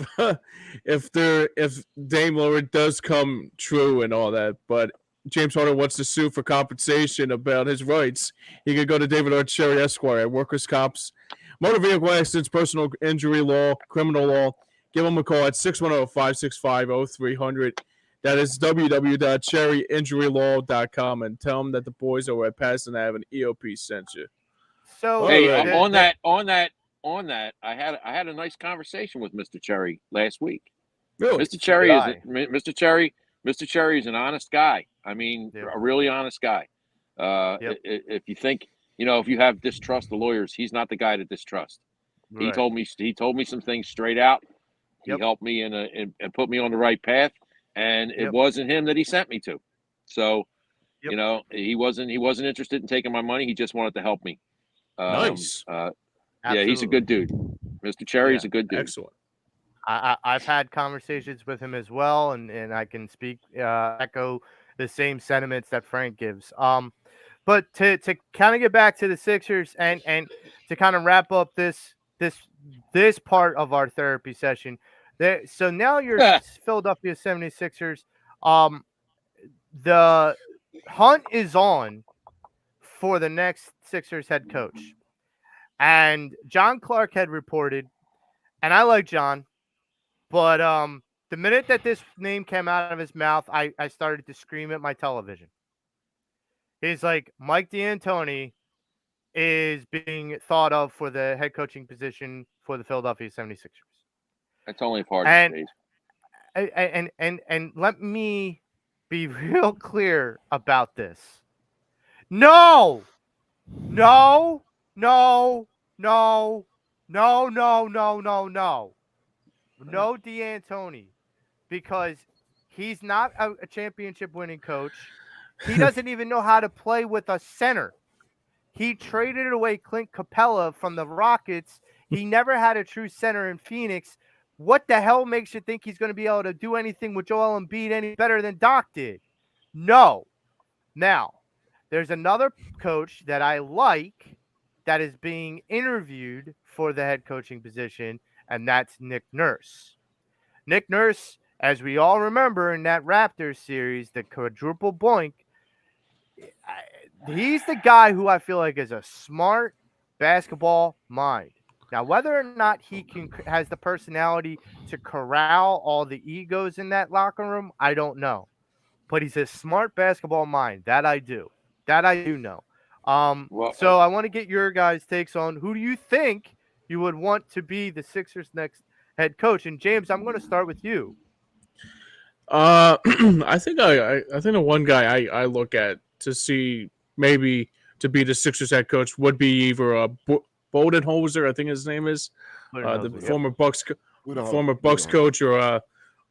Dame Lillard does come true and all that, but James Harden wants to sue for compensation about his rights, he could go to David R. Cherry Esquire at Workers' Comp's Motor Vehicle Accidents, Personal Injury Law, Criminal Law. Give him a call at 610-565-0300. That is www.cherryinjurylaw.com, and tell him that the boys over at Pattison Ave and EOP sent you. So hey, on that, I had a nice conversation with Mr. Cherry last week. Really? Mr. Cherry is an honest guy. I mean, a really honest guy. If you think, if you have distrust of lawyers, he's not the guy to distrust. Right. He told me some things straight out. He helped me and put me on the right path. And it wasn't him that he sent me to. So, he wasn't interested in taking my money. He just wanted to help me. Nice. He's a good dude. Mr. Cherry's a good dude. Excellent. I've had conversations with him as well, and I can echo the same sentiments that Frank gives. But to kind of get back to the Sixers and to kind of wrap up this part of our therapy session. So now you're Philadelphia 76ers. The hunt is on for the next Sixers head coach. And John Clark had reported, and I like John, but the minute that this name came out of his mouth, I started to scream at my television. He's like, Mike D'Antoni is being thought of for the head coaching position for the Philadelphia 76ers. That's only part of it. And let me be real clear about this. No D'Antoni, because he's not a championship winning coach. He doesn't even know how to play with a center. He traded away Clint Capella from the Rockets. He never had a true center in Phoenix. What the hell makes you think he's going to be able to do anything with Joel Embiid any better than Doc did? No. Now, there's another coach that I like that is being interviewed for the head coaching position, and that's Nick Nurse. Nick Nurse, as we all remember in that Raptors series, the quadruple boink, he's the guy who I feel like is a smart basketball mind. Now, whether or not he has the personality to corral all the egos in that locker room, I don't know. But he's a smart basketball mind. That I do. That I do know. So I want to get your guys' takes on who do you think you would want to be the Sixers' next head coach? And James, I'm going to start with you. I think the one guy I look at to see maybe to be the Sixers head coach would be either Bodenholzer, I think his name is, the former Bucks coach, or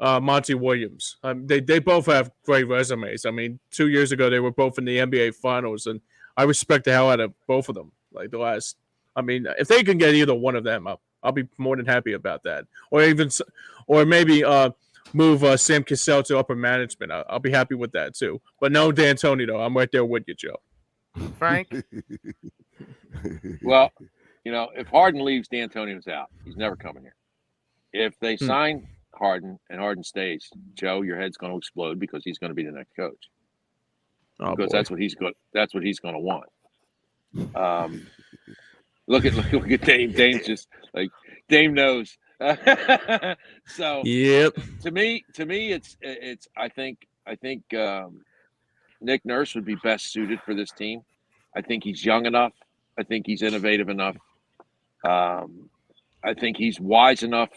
Monty Williams. They both have great resumes. I mean, 2 years ago they were both in the NBA Finals, and I respect the hell out of both of them. Like if they can get either one of them, I'll be more than happy about that. Or maybe move Sam Cassell to upper management. I'll be happy with that too. But no D'Antoni though. I'm right there with you, Joe. Frank? Well, if Harden leaves, D'Antoni's out. He's never coming here. If they sign Harden and Harden stays, Joe, your head's going to explode because he's going to be the next coach. Because that's what he's going to want. Look at Dame. Dame's just like Dame knows. So yep. To me, it's. I think Nick Nurse would be best suited for this team. I think he's young enough. I think he's innovative enough. I think he's wise enough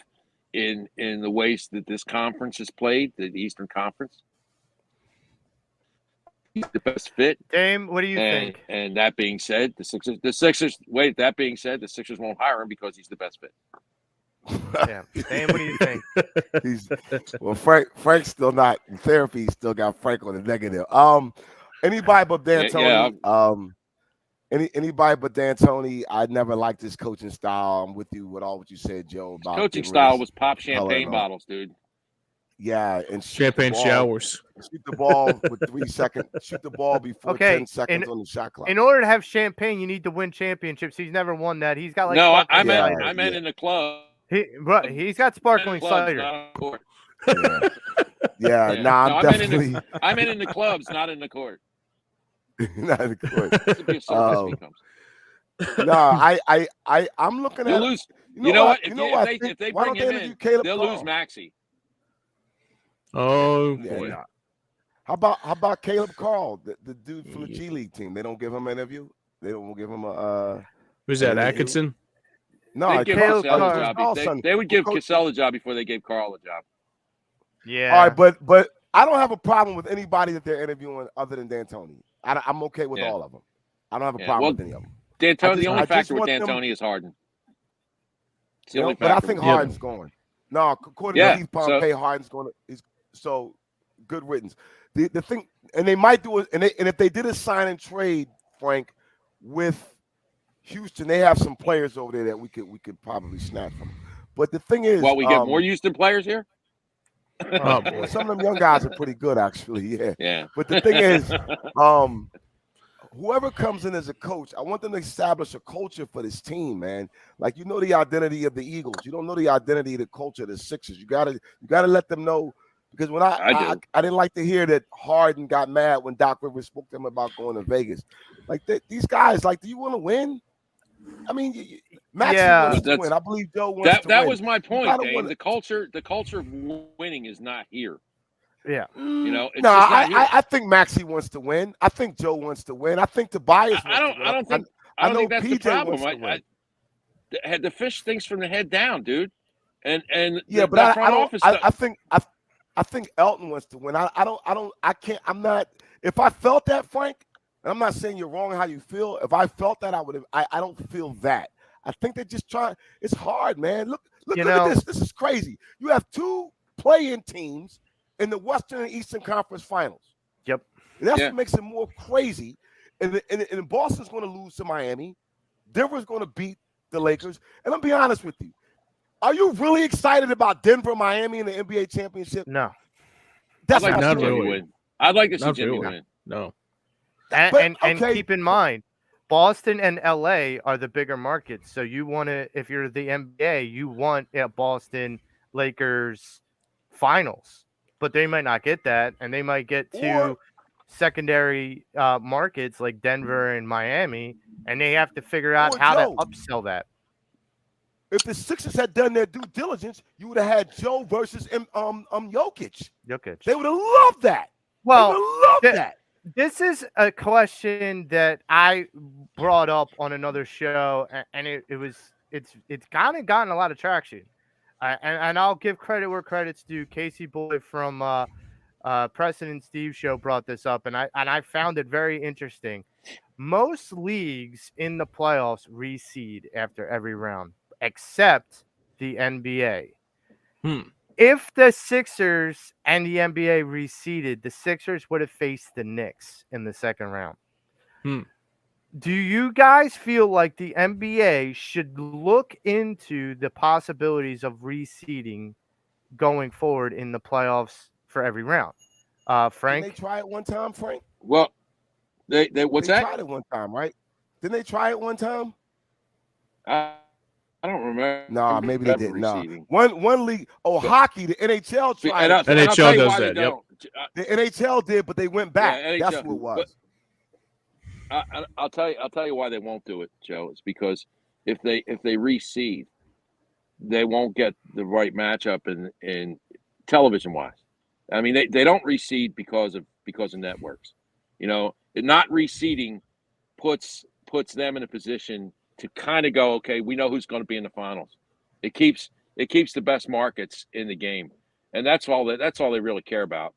in the ways that this conference is played, the Eastern Conference. He's the best fit. Dame, what do you think? And that being said, the Sixers. Wait, that being said, the Sixers won't hire him because he's the best fit. Yeah. Dame, what do you think? Frank's still not in therapy. He's still got Frank on the negative. Anybody but D'Antoni. Anybody but D'Antoni. I never liked his coaching style. I'm with you with all what you said, Joe. About his coaching style was pop champagne bottles, dude. Yeah, and champagne showers. Shoot the ball with 3 seconds. Shoot the ball before 10 seconds on the shot clock. In order to have champagne, you need to win championships. He's never won that. He's got like I meant in the club. He's got sparkling cider. I'm definitely. I meant in the clubs, not in the court. Not in the court. I'm looking at. Lose. You know what? If they bring him in, they'll lose Maxey. Oh boy. Yeah. How about Caleb Carl, the dude from the G League team? They don't give him an interview. They don't give him a. Who's that? Atkinson? No, Caleb Carl. They would give Cassell a job before they gave Carl a job. Yeah. All right, but I don't have a problem with anybody that they're interviewing other than D'Antoni. I'm okay with all of them. I don't have a problem with any of them. D'Antoni, the only factor with D'Antoni is Harden. But I think Harden's going. No, according to Keith Pompey, Harden's going to. So good riddance. The thing, and they might do it, and if they did a sign and trade, Frank, with Houston, they have some players over there that we could probably snatch from. But the thing is, we get more Houston players here. Some of them young guys are pretty good, actually. Yeah. But the thing is, whoever comes in as a coach, I want them to establish a culture for this team, man. Like, you know the identity of the Eagles. You don't know the identity of the culture of the Sixers. You gotta let them know. Because when I didn't like to hear that Harden got mad when Doc Rivers spoke to him about going to Vegas. Like these guys, like, do you want to win? I mean, Maxey wants to win. I believe Joe wants to win. That was my point, Dave. The culture of winning is not here. Yeah. I think Maxey wants to win. I think Joe wants to win. I think Tobias wants to win. I don't think that's the problem. The fish thinks from the head down, dude. And but I think Elton wants to win. I'm not. If I felt that, Frank, and I'm not saying you're wrong how you feel. If I felt that, I would have. I don't feel that. I think they're just trying. It's hard, man. Look at this. This is crazy. You have 2 play-in teams in the Western and Eastern Conference Finals. Yep. And that's what makes it more crazy. And Boston's going to lose to Miami. Denver's going to beat the Lakers. And I'll be honest with you. Are you really excited about Denver, Miami, in the NBA championship? No. That's not really. I'd like to see Jimmy win. No. And keep in mind, Boston and LA are the bigger markets. So you want to, if you're the NBA, you want Boston, Lakers, finals. But they might not get that, and they might get 2 secondary markets like Denver and Miami, and they have to figure out how to upsell that. if the Sixers had done their due diligence, you would have had Joe versus Jokic. They would have loved that. Well, that. This is a question that I brought up on another show, and it's kind of gotten a lot of traction. And I'll give credit where credit's due. Casey Boyd from Preston and Steve show brought this up, and I found it very interesting. Most leagues in the playoffs reseed after every round, except the NBA. If the Sixers and the NBA reseeded, the Sixers would have faced the Knicks in the second round. Do you guys feel like the NBA should look into the possibilities of reseeding going forward in the playoffs for every round? Frank? Didn't they try it one time, Frank? Well, they tried it one time, right? Didn't they try it one time? I don't remember. No, maybe they didn't. No. One league. Oh, hockky. The NHL tried. NHL does that. Yep. The NHL did, but they went back. Yeah, that's what it was. I'll tell you why they won't do it, Joe. It's because if they reseed, they won't get the right matchup in television wise. I mean, they don't reseed because of networks. You know, not reseeding puts them in a position to kind of go, okay, we know who's going to be in the finals. It keeps the best markets in the game, and that's all they really care about.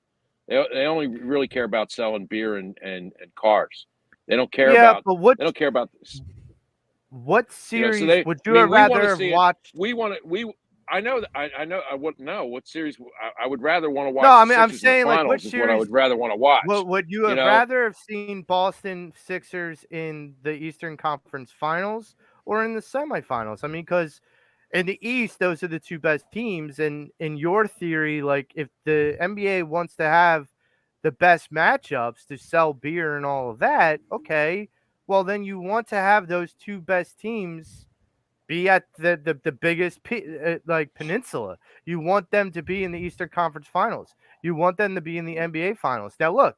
They only really care about selling beer and cars. They don't care about. But they don't care about this. What series would you rather have watched? I know. I wouldn't know what series. I would rather want to watch. No, I mean, I'm saying like what series? What I would rather want to watch. Would you have rather have seen Boston Sixers in the Eastern Conference Finals or in the semifinals? I mean, because in the East, those are the two best teams. And in your theory, like if the NBA wants to have the best matchups to sell beer and all of that, okay, well then you want to have those two best teams be at the biggest like peninsula. You want them to be in the Eastern Conference Finals. You want them to be in the NBA Finals. Now look,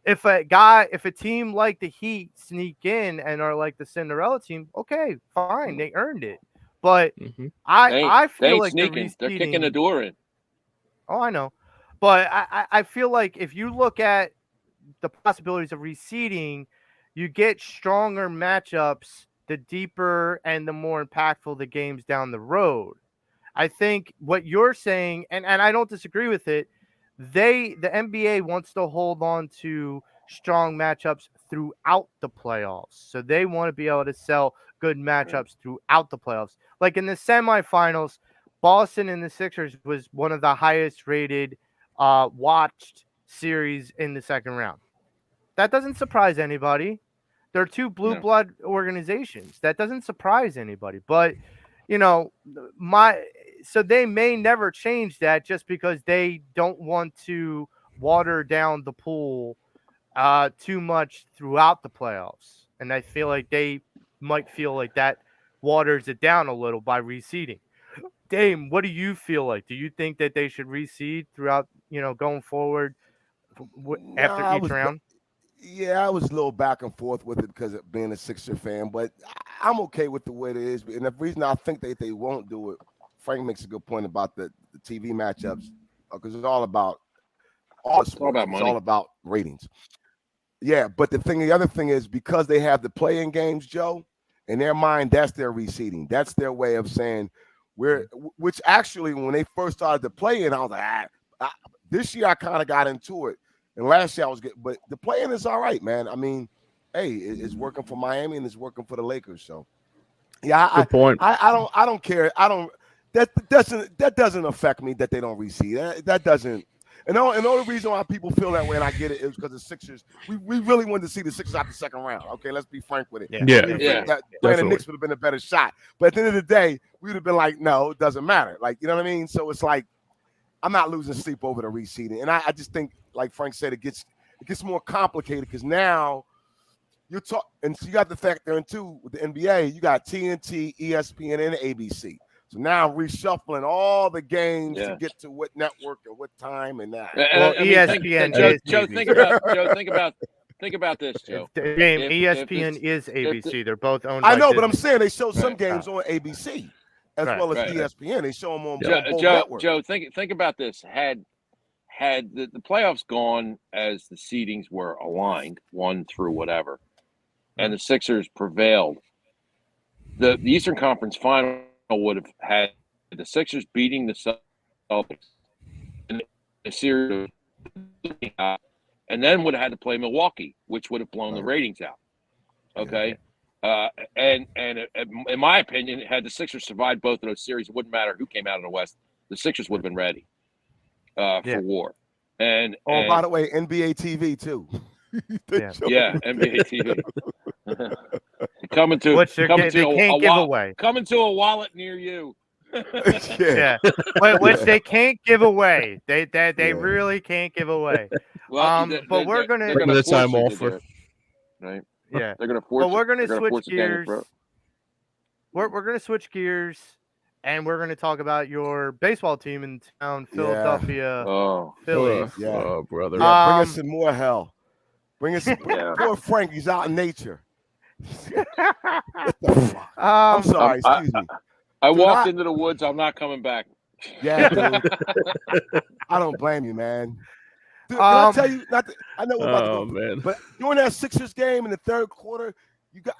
if a team like the Heat sneak in and are like the Cinderella team, okay, fine, they earned it. But I feel like they're kicking the door in. Oh, I know, but I feel like if you look at the possibilities of reseeding, you get stronger matchups the deeper and the more impactful the games down the road. I think what you're saying, and I don't disagree with it, the NBA wants to hold on to strong matchups throughout the playoffs. So they want to be able to sell good matchups throughout the playoffs. Like in the semifinals, Boston and the Sixers was one of the highest rated watched series in the second round. That doesn't surprise anybody. They're two blue blood organizations. That doesn't surprise anybody. But, so they may never change that just because they don't want to water down the pool too much throughout the playoffs. And I feel like they might feel like that waters it down a little by reseeding. Dame, what do you feel like? Do you think that they should reseed throughout, going forward after each round? Yeah, I was a little back and forth with it because of being a Sixer fan, but I'm okay with the way it is. And the reason I think that they won't do it, Frank makes a good point about the TV matchups, because it's all about sports. It's all about money. It's all about ratings. Yeah, but the other thing is because they have the play-in games, Joe, in their mind, that's their reseeding. That's their way of saying which actually when they first started to play in, I was like, this year I kind of got into it. And last year I was good, but the play-in is all right, man. I mean, hey, it's working for Miami and it's working for the Lakers. So, yeah, good point. I don't care. That doesn't affect me that they don't reseed. That doesn't. And the only reason why people feel that way, and I get it, is because the Sixers. We really wanted to see the Sixers out the second round. Okay, let's be frank with it. Yeah. The Knicks would have been a better shot, but at the end of the day, we would have been like, no, it doesn't matter. Like, you know what I mean? So it's like, I'm not losing sleep over the reseeding, and I just think, like Frank said, it gets more complicated because now you're talking, and so you got the factor in too with the NBA. You got TNT, ESPN, and ABC. So now reshuffling all the games to get to what network and what time and that. ESPN. Joe, think about this, Joe. ESPN is ABC. They're both owned. I know, by but I'm saying they show some games on ABC. as well as ESPN. They show them on both networks. Joe, think about this. Had the playoffs gone as the seedings were aligned, 1 through whatever, and the Sixers prevailed, the Eastern Conference Final would have had the Sixers beating the Celtics in a series, and then would have had to play Milwaukee, which would have blown the ratings out. Okay. And in my opinion, had the Sixers survived both of those series, it wouldn't matter who came out in the West. The Sixers would have been ready for war. And by the way, NBA TV too. NBA TV. coming to a wallet near you. Which they can't give away. They really can't give away. Well, but we're gonna the time offer, right? Yeah, they're gonna force. But we're gonna switch gears. We're gonna switch gears, and we're gonna talk about your baseball team in town, Philadelphia Phillies. Oh, brother. Bring us some more hell. Bring us poor Frank. He's out in nature. What the fuck? I'm sorry. Excuse me. I walked into the woods. I'm not coming back. Yeah, dude. I don't blame you, man. Dude, can I tell you? I know we're about to go, man. But during that Sixers game in the third quarter,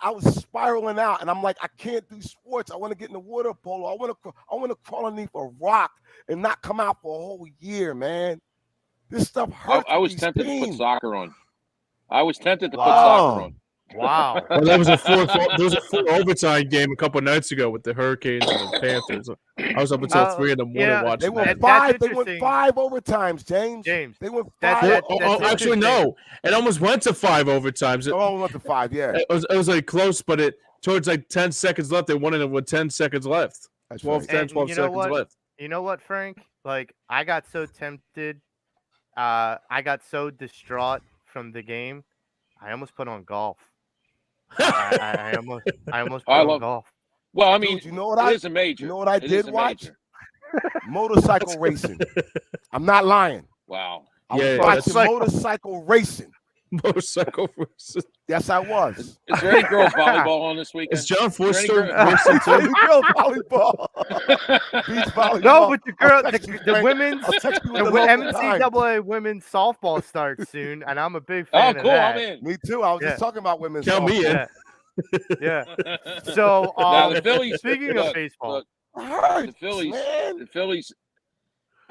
I was spiraling out, and I'm like, I can't do sports. I want to get in the water polo. I want to crawl underneath a rock and not come out for a whole year, man. This stuff hurts. I was tempted to put soccer on. Wow. Well, there was a four overtime game a couple of nights ago with the Hurricanes and the Panthers. I was up until 3 in the morning watching. They went 5. They went 5 overtimes, James. They went 5. Actually, no. It almost went to 5 overtimes. It went to 5. Yeah. It was like close, but towards like 10 seconds left. They won it with 10 seconds left. 12 seconds left. You know what, Frank? Like, I got so tempted. I got so distraught from the game. I almost put on golf. I almost put on golf. Well, I mean, dude, it is a major. You know what I did watch? Motorcycle racing. I'm not lying. Wow. I was watching motorcycle racing. Motorcycle racing. Yes, I was. Is there any girls volleyball on this weekend? Is John Forster racing too? Girls volleyball. Beach volleyball. No, but the women's NCAA women's softball starts soon, and I'm a big fan of that. I'm in. Me too. I was just talking about women's softball. Me in. Yeah. So now the Phillies. Speaking of baseball, the Phillies.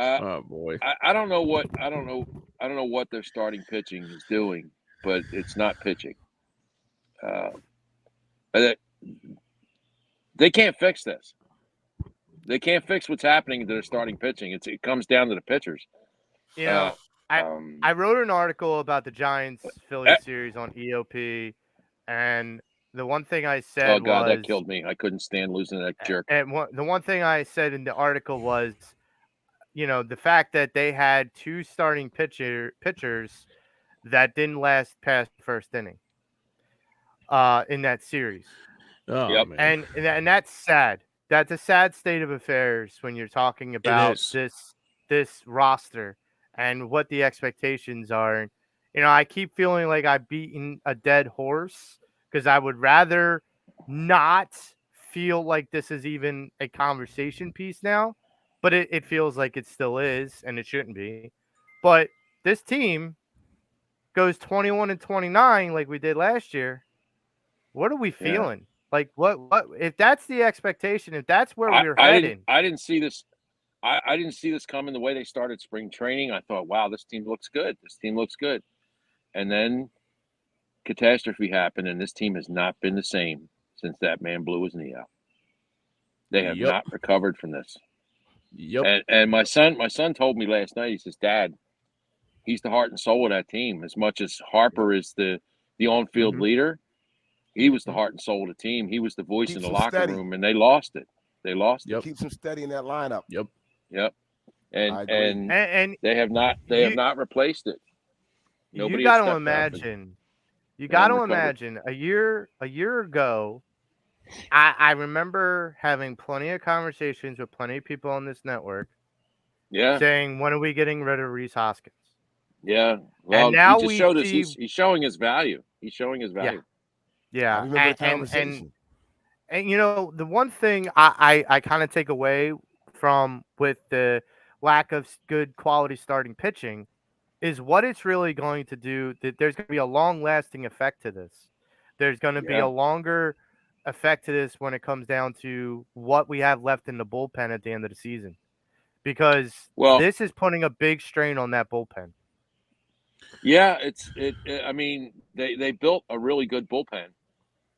Oh boy. I don't know what their starting pitching is doing, but it's not pitching. They can't fix this. They can't fix what's happening to their starting pitching. It comes down to the pitchers. You know, I wrote an article about the Giants-Phillies series on EOP, and the one thing I said oh God, that killed me. I couldn't stand losing that jerk. And the one thing I said in the article was, you know, the fact that they had 2 starting pitchers that didn't last past the first inning in that series. Oh, man. And that's sad. That's a sad state of affairs when you're talking about this roster and what the expectations are. You know, I keep feeling like I've beaten a dead horse because I would rather not feel like this is even a conversation piece now. But it feels like it still is, and it shouldn't be. But this team goes 21-29 like we did last year. What are we feeling? Like what if that's the expectation? If that's where we're heading? I didn't see this. I didn't see this coming the way they started spring training. I thought, wow, this team looks good. And then catastrophe happened, and this team has not been the same since that man blew his knee out. They have not recovered from this. Yep. And my son told me last night, he says, Dad, he's the heart and soul of that team. As much as Harper is the on-field leader, he was the heart and soul of the team. He was the voice in the locker room, and they lost it. Keeps him steady in that lineup. Yep. And they have not replaced it. Nobody you got to imagine. You got to imagine a year ago. I remember having plenty of conversations with plenty of people on this network. Yeah. Saying, when are we getting rid of Rhys Hoskins? Yeah. Well, and now he just showed us he's showing his value. He's showing his value. Yeah. And the one thing I kind of take away from with the lack of good quality starting pitching is what it's really going to do. That there's going to be a long-lasting effect to this. There's going to be a longer effect to this when it comes down to what we have left in the bullpen at the end of the season, because this is putting a big strain on that bullpen. Yeah, I mean, they built a really good bullpen,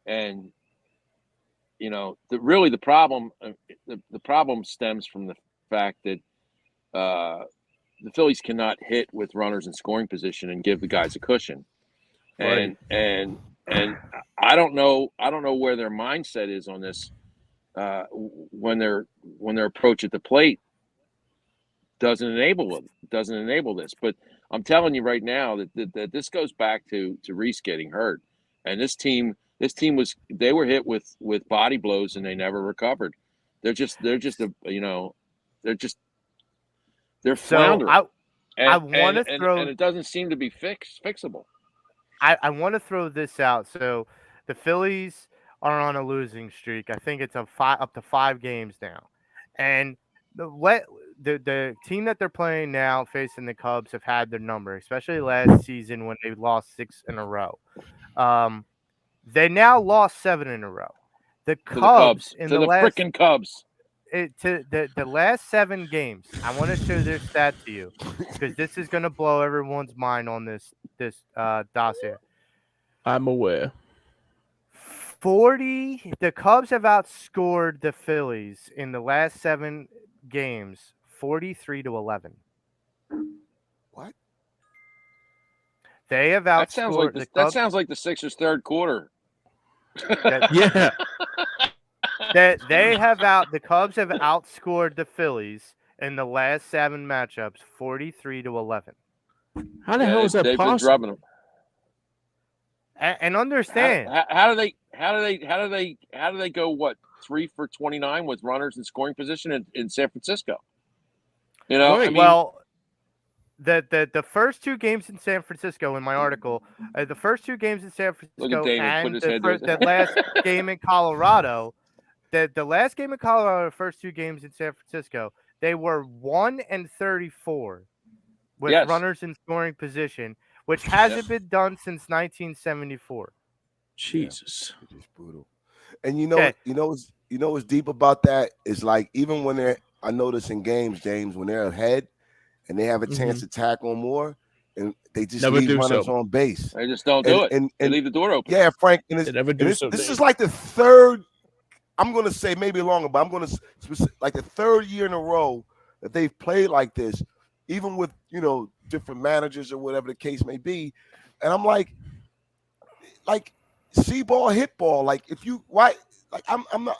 and the problem the problem stems from the fact that the Phillies cannot hit with runners in scoring position and give the guys a cushion. Right. And I don't know where their mindset is on this when their approach at the plate doesn't enable this. But I'm telling you right now that this goes back to Reese getting hurt, and this team they were hit with body blows and they never recovered. They're floundering. And it doesn't seem to be fixable. I want to throw this out. So the Phillies are on a losing streak. I think it's up to 5 games now, and the team that they're playing now, facing the Cubs, have had their number, especially last season when they lost 6 in a row. They now lost 7 in a row. The Cubs in the freaking Cubs. To the last 7 games, I want to show this stat to you because this is going to blow everyone's mind on this dossier. I'm aware. The Cubs have outscored the Phillies in the last 7 games 43-11. What? They have outscored that sounds like the Sixers' third quarter. Yeah. The Cubs have outscored the Phillies in the last 7 matchups 43-11. How the hell is that possible? Them. And understand how do they go 3 for 29 with runners in scoring position in San Francisco? The first 2 games in San Francisco in my article, the first 2 games in San Francisco and the last game in Colorado. The last game in Colorado, the first 2 games in San Francisco, they were 1-34 with runners in scoring position, which hasn't been done since 1974. Jesus, it's just brutal. And what's deep about that is like even when I notice in games, James, when they're ahead and they have a chance to tackle more, and they just leave runners on base. They just don't do it. And they leave the door open. Yeah, Frank. And this is like the third. I'm going to say maybe longer, but I'm going to like the 3rd year in a row that they've played like this, even with, different managers or whatever the case may be. And I'm like see ball, hit ball. Like I'm not,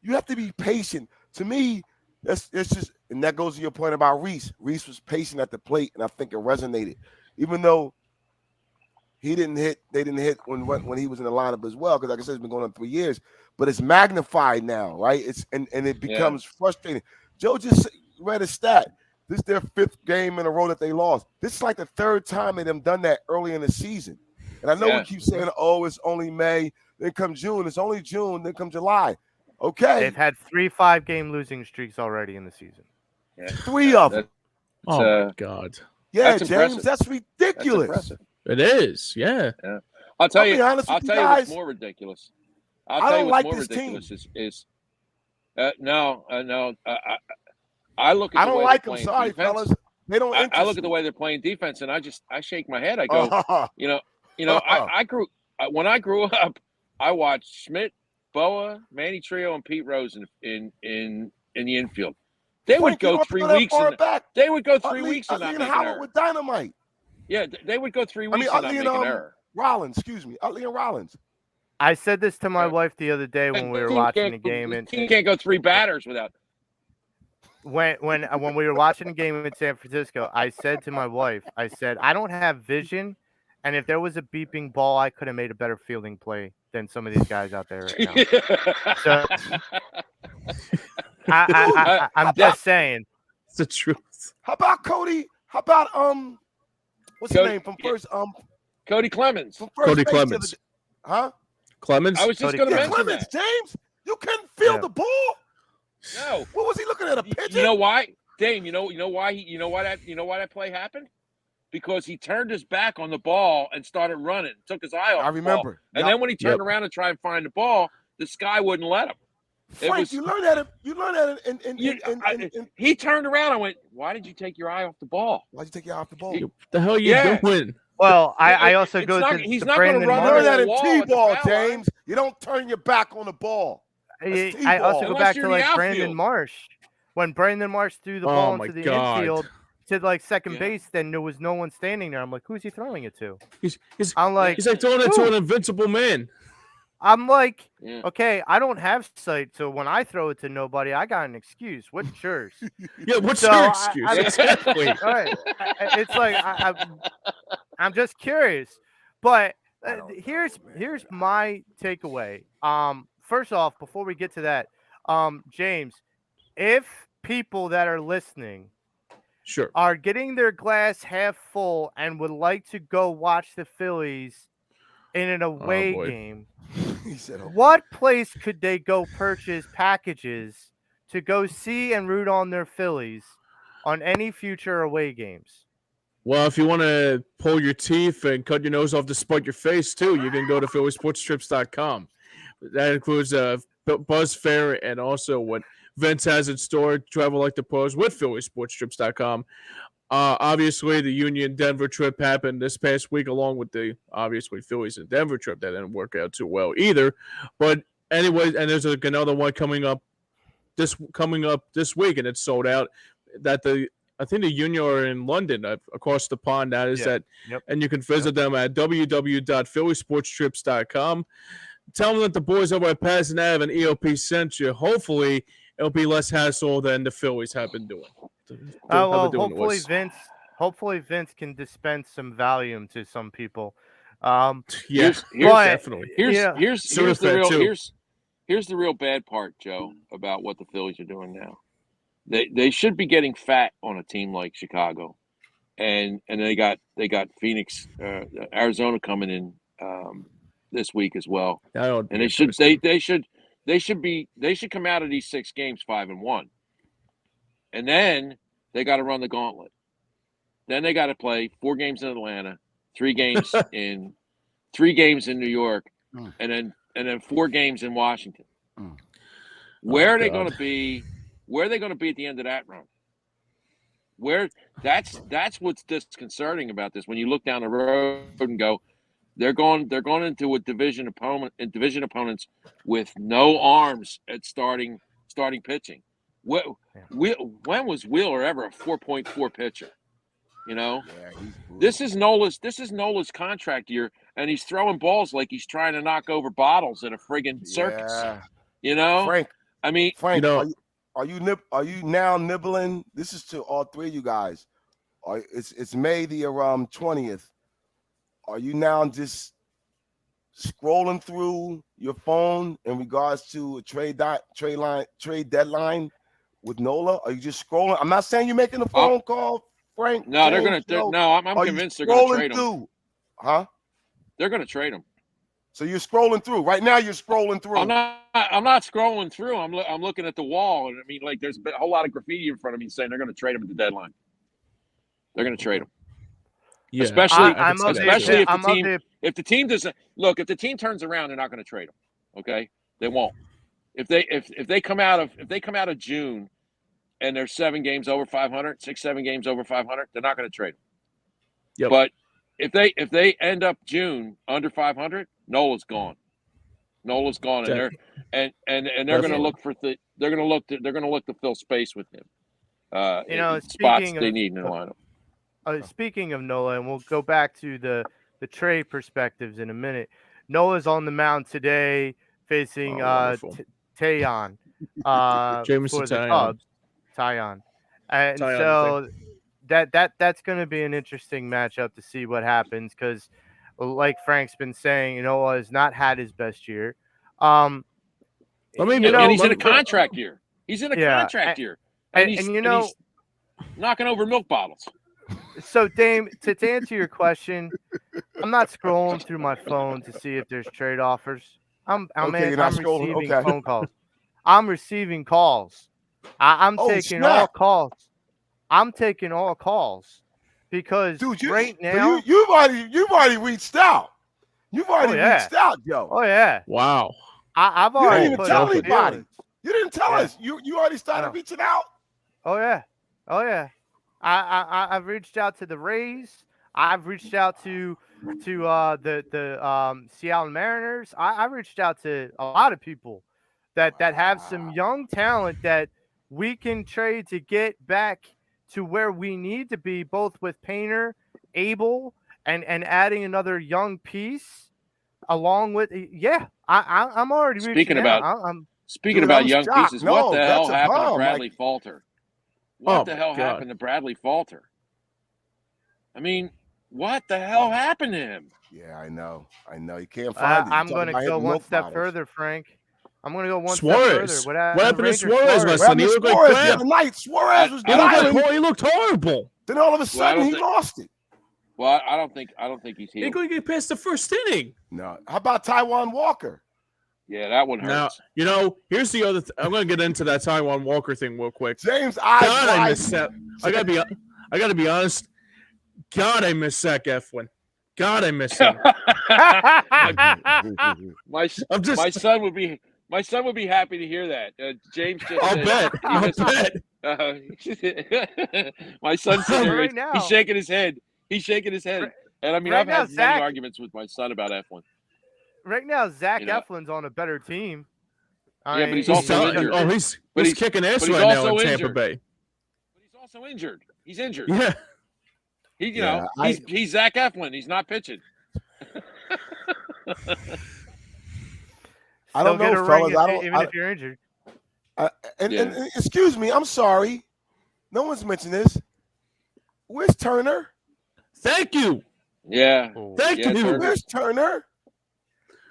you have to be patient. To me, it's just, and that goes to your point about Reese. Reese was patient at the plate, and I think it resonated, even though they didn't hit when he was in the lineup as well. Because like I said, it's been going on 3 years. But it's magnified now, right? It's and it becomes frustrating. Joe just read a stat. This is their 5th game in a row that they lost. This is like the 3rd time they've done that early in the season. And I know we keep saying, it's only May, then come June. It's only June, then come July. Okay. They've had 3 5-game losing streaks already in the season. Yeah. 3 of them. Oh, my God. Yeah, that's James, impressive. that's ridiculous. It is, yeah. I'll tell you what's more ridiculous. I don't like this team. No. I look at. I don't like them. Sorry, fellas. They don't. I look at the way they're playing defense, and I shake my head. I go, I grew when I grew up. I watched Schmidt, Boa, Manny Trio, and Pete Rose in the infield. They would go 3 weeks. They would go 3 weeks and not make an error. With dynamite. Yeah, they would go 3 weeks and not make an error. Rollins, excuse me, Utley and Rollins. I said this to my wife the other day when we were watching the game. And you can't go 3 batters without. When we were watching the game in San Francisco, I said to my wife, I don't have vision, and if there was a beeping ball, I could have made a better fielding play than some of these guys out there right now. So I'm just saying. It's the truth. How about Cody? How about what's his name from first? Cody Clemens. Cody Clemens. Huh? Clemens. I was just going to mention Clemens, that. James. You couldn't feel the ball? No. What was he looking at? A pigeon? You know why? Dame, you know why that play happened? Because he turned his back on the ball and started running, took his eye off I remember. The ball. And then when he turned around to try and find the ball, the sky wouldn't let him. Frank, you learned that. He turned around and went, "Why did you take your eye off the ball? Why'd you take your eye off the ball? What the hell are you doing?" Well, I also go to he's the not going to run Learn that in wall T-ball, James. You don't turn your back on the ball. I also go back to like Brandon Marsh. When Brandon Marsh threw the ball into the infield to like second base, then there was no one standing there. I'm like, who's he throwing it to? He's like throwing it to an invincible man. I'm like, okay, I don't have sight, so when I throw it to nobody, I got an excuse. What's yours? Yeah, what's your excuse? Exactly. All right. It's like I'm just curious, but here's my takeaway. First off, before we get to that, James, if people that are listening are getting their glass half full and would like to go watch the Phillies in an away game, what place could they go purchase packages to go see and root on their Phillies on any future away games? Well, if you want to pull your teeth and cut your nose off to spite your face too, you can go to phillysportstrips.com. That includes Buzz Fair and also what Vince has in store, Travel Like the Pros with phillysportstrips.com. Obviously, the Union Denver trip happened this past week, along with the obviously Phillies and Denver trip that didn't work out too well either. But anyway, and there's another one coming up this week, and it's sold out. I think the Union are in London, across the pond. That is that, and you can visit them at www.phillysportstrips.com. Tell them that the boys over at Pattison Ave and EOP sent you. Hopefully, it'll be less hassle than the Phillies have been doing. Hopefully Vince can dispense some Valium to some people. Definitely. Here's the real bad part, Joe, about what the Phillies are doing now. They should be getting fat on a team like Chicago, and they got Phoenix, Arizona coming in this week as well. And they should come out of these 6 games 5-1. And then they got to run the gauntlet. Then they got to play 4 games in Atlanta, 3 games in New York, and then 4 games in Washington. Where are they going to be? Where are they going to be at the end of that run? That's what's disconcerting about this. When you look down the road and go, they're going into a division opponents with no arms at starting pitching. When was Wheeler ever a 4.4 pitcher? This is Nola's contract year, and he's throwing balls like he's trying to knock over bottles at a friggin' circus. Frank, I mean, are you now nibbling? This is to all 3 of you guys. It's May the 20th. Are you now just scrolling through your phone in regards to a trade deadline with Nola? Are you just scrolling? I'm not saying you're making a phone call, Frank. No, they're going to. No, I'm convinced they're going to trade him. Huh? They're going to trade him. So you're scrolling through right now. You're scrolling through. I'm not scrolling through. I'm looking at the wall, and I mean, like, there's a whole lot of graffiti in front of me saying they're going to trade him at the deadline. They're going to trade him. Yeah, especially if the team doesn't look. If the team turns around, they're not going to trade him. Okay, they won't. If they come out of June and they're 7 games over 500, 6-7 games over 500, they're not going to trade him. Yep. But if they end up June under 500, Nola's gone. Nola's gone, and they're going to look for they're going to look to fill space with him. Spots they need in the lineup. Speaking of Nola, and we'll go back to the trade perspectives in a minute. Nola's on the mound today facing Taillon for the Cubs. Taillon. And so that's going to be an interesting matchup to see what happens, because like Frank's been saying, Nola has not had his best year. And he's in a contract year. He's in a contract year. And he's knocking over milk bottles. So, Dame, to answer your question, I'm not scrolling through my phone to see if there's trade offers. I'm receiving phone calls. I'm receiving calls. I'm taking all calls. I'm taking all calls because right now you've already reached out. You've already reached out, yo. Oh yeah. Wow. I've already you didn't even tell anybody. You didn't tell us. You already started reaching out. Oh yeah. I've reached out to the Rays. I've reached out to the Seattle Mariners. I've reached out to a lot of people that have some young talent that we can trade to get back to where we need to be, both with Painter, Abel, and adding another young piece along with I'm already speaking about young pieces. What the hell happened to Bradley Falter? What the hell happened to Bradley Falter? I mean, what the hell happened to him? Yeah, I know. You can't find it. I'm going to go one step further, Frank. I'm going to go one Suarez. step further. What happened to Suarez, my son? He looked like crap. The other night, Suarez was he looked horrible. Then all of a sudden, he lost it. Well, I don't think he's healed. He couldn't get past the first inning. No. How about Taijuan Walker? Yeah, that one hurts. Now, here's the other I'm going to get into that Taijuan Walker thing real quick. James, I miss that. I got to be honest. God, I miss Zach Eflin. God, I miss him. My son would be happy to hear that. James just I'll bet. My son's sitting there. Right now. He's shaking his head. And I mean, I've had many arguments with my son about Eflin. Right now, Zach Eflin's on a better team. But he's also injured. Oh, he's kicking ass right now in Tampa Bay. But he's also injured. He's injured. Yeah. He's Zach Eflin. He's not pitching. I don't know, fellas. Even if you're injured. And excuse me, I'm sorry. No one's mentioned this. Where's Turner? Thank you. Yeah. Thank you. Turner. Where's Turner?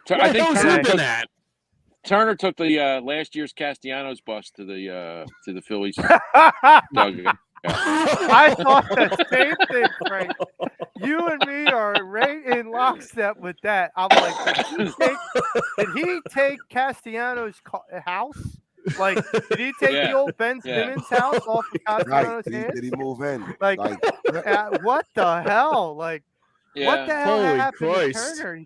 I think Turner took the last year's Castellanos bus to the Phillies. I thought the same thing, Frank. You and me are right in lockstep with that. I'm like, did he take Castellanos' house? Like, did he take the old Ben Simmons house off of Castellanos' hands? Did he move in? Like what the hell? Like, what the hell happened to Turner?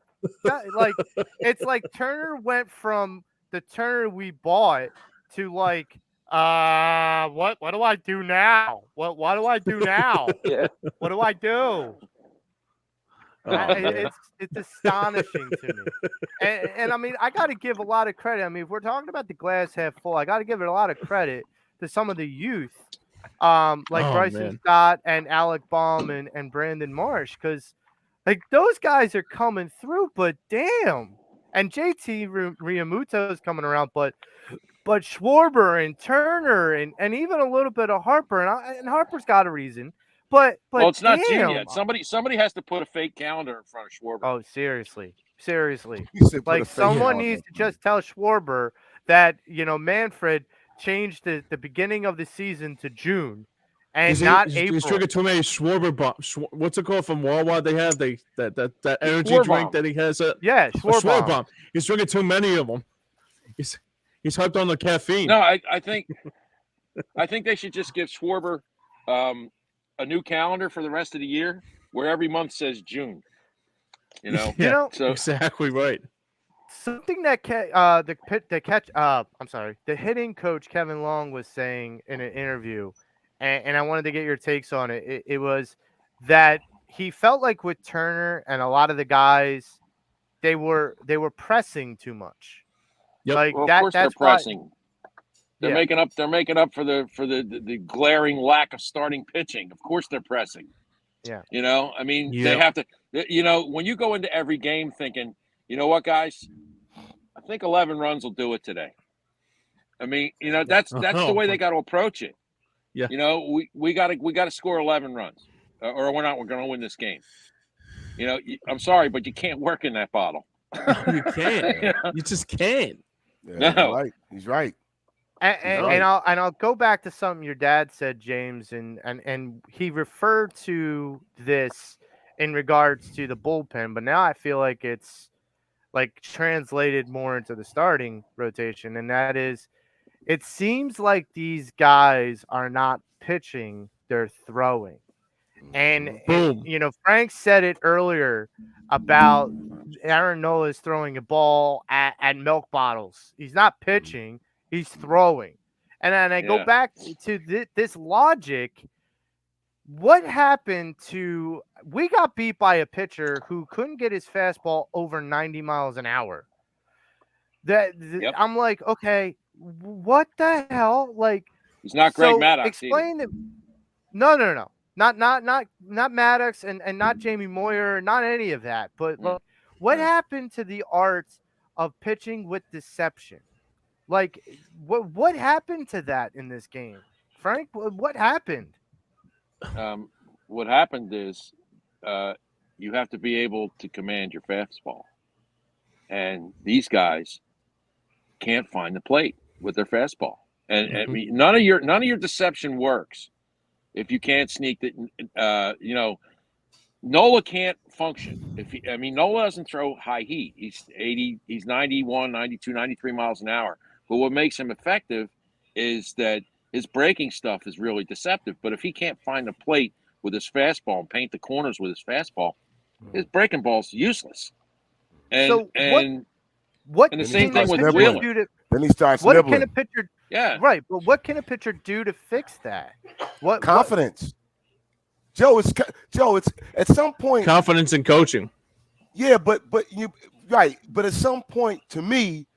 It's like Turner went from the Turner we bought to like, what do I do now? What do I do now? What do I do? It's astonishing to me. And I mean, I got to give a lot of credit. I mean, if we're talking about the glass half full, I got to give it a lot of credit to some of the youth, Bryson Stott and Alec Baum and Brandon Marsh, because like those guys are coming through. But damn, and JT Realmuto is coming around, but Schwarber and Turner and even a little bit of Harper and Harper's got a reason. But it's not June yet. Somebody has to put a fake calendar in front of Schwarber. Oh, seriously. Like someone needs to just tell Schwarber that Manfred changed the beginning of the season to June and not April. He's drinking too many Schwarber bombs. What's it called from Wawa? They have that energy drink that he has. Schwarber bomb. He's drinking too many of them. He's hyped on the caffeine. No, I think they should just give Schwarber a new calendar for the rest of the year where every month says June. So exactly right. Something that the hitting coach Kevin Long was saying in an interview, and I wanted to get your takes on it. It was that he felt like with Turner and a lot of the guys, they were pressing too much. Yep. Like well, that. Of course that's they're pressing. They're making up. They're making up for the glaring lack of starting pitching. Of course they're pressing. Yeah. I mean, they have to. When you go into every game thinking, you know what, guys, I think 11 runs will do it today. I mean, that's the way they got to approach it. Yeah. We got to score 11 runs, or we're going to win this game. I'm sorry, but you can't work in that bottle. You can't. You just can't. Yeah, no, he's right. And I'll go back to something your dad said, James, and he referred to this in regards to the bullpen, but now I feel like it's like translated more into the starting rotation, and that is It seems like these guys are not pitching, they're throwing. And Frank said it earlier about Aaron Nola is throwing a ball at milk bottles. He's not pitching, he's throwing. And then I go back to this logic. What happened to – we got beat by a pitcher who couldn't get his fastball over 90 miles an hour. I'm like, okay, what the hell? Like, he's not Greg Maddox. Explain it. No. Not Maddox and not Jamie Moyer, not any of that. But look, what happened to the art of pitching with deception? Like, what happened to that in this game? Frank, what happened? What happened is you have to be able to command your fastball. And these guys can't find the plate with their fastball. And I mean, none of your deception works if you can't sneak the Nola can't function. Nola doesn't throw high heat. He's 91, 92, 93 miles an hour. But what makes him effective is that his breaking stuff is really deceptive. But if he can't find the plate with his fastball and paint the corners with his fastball, his breaking ball's useless. And the same thing with Wheeler. Then he starts nibbling. What can a pitcher? Yeah, right. But what can a pitcher do to fix that? What confidence? Joe, it's at some point confidence in coaching. Yeah, but you right. But at some point, to me,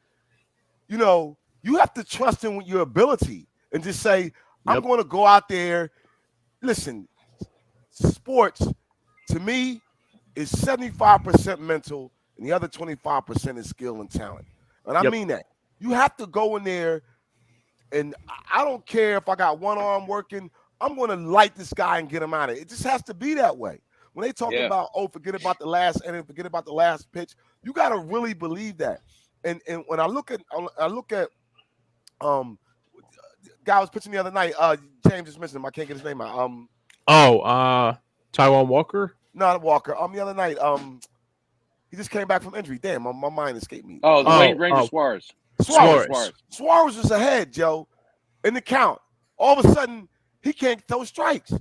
you have to trust in your ability and just say, I'm going to go out there. Listen, sports to me is 75% mental, and the other 25% is skill and talent. And I mean that. You have to go in there, and I don't care if I got one arm working. I'm going to light this guy and get him out of it. It just has to be that way. When they talk about, forget about the last inning, forget about the last pitch, you got to really believe that. And when I look at guy was pitching the other night. James just mentioned him. I can't get his name out. Taiwan Walker? Not Walker. The other night, he just came back from injury. Damn, my mind escaped me. Ranger Suarez. Suarez was ahead, Joe, in the count. All of a sudden, he can't throw strikes.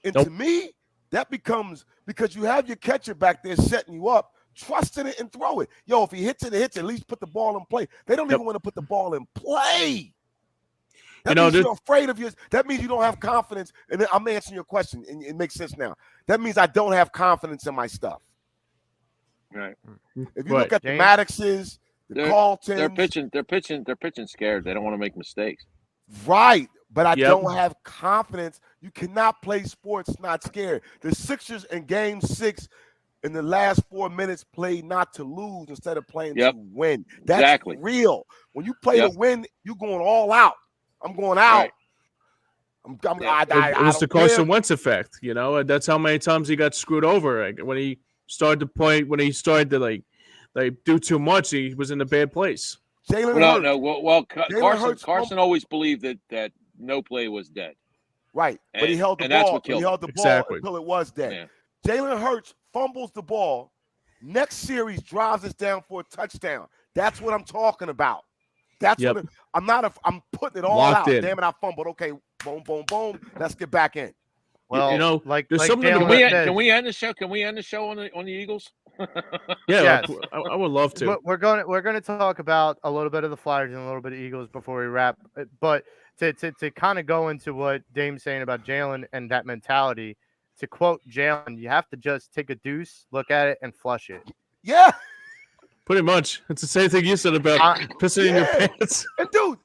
And to me, that becomes because you have your catcher back there setting you up, trusting it and throw it. Yo, if he hits it, at least put the ball in play. They don't even want to put the ball in play. That means you're afraid of yours. That means you don't have confidence. And then I'm answering your question, and it makes sense now. That means I don't have confidence in my stuff. Right. If you look at the Maddoxes, the Carltons, they're pitching scared. They don't want to make mistakes. Right. But I don't have confidence. You cannot play sports not scared. The Sixers in Game 6 in the last 4 minutes played not to lose instead of playing to win. That's real. When you play to win, you're going all out. I'm going out. Right. It was the Carson Wentz effect, That's how many times he got screwed over. Like, when he started to play, when he started to like do too much, he was in a bad place. Carson always believed that no play was dead. Right, but he held the ball. That's what killed he held the ball until it was dead. Yeah. Jalen Hurts fumbles the ball. Next series drives us down for a touchdown. That's what I'm talking about. That's what I'm putting it all locked out. In. Damn it, I fumbled. Okay, boom, boom, boom. Let's get back in. Well, there's something. Can we end the show? Can we end the show on the Eagles? I would love to. We're going to talk about a little bit of the Flyers and a little bit of Eagles before we wrap. But to kind of go into what Dame's saying about Jalen and that mentality, to quote Jalen, you have to just take a deuce, look at it, and flush it. Yeah. Pretty much. It's the same thing you said about pissing in your pants. And dude,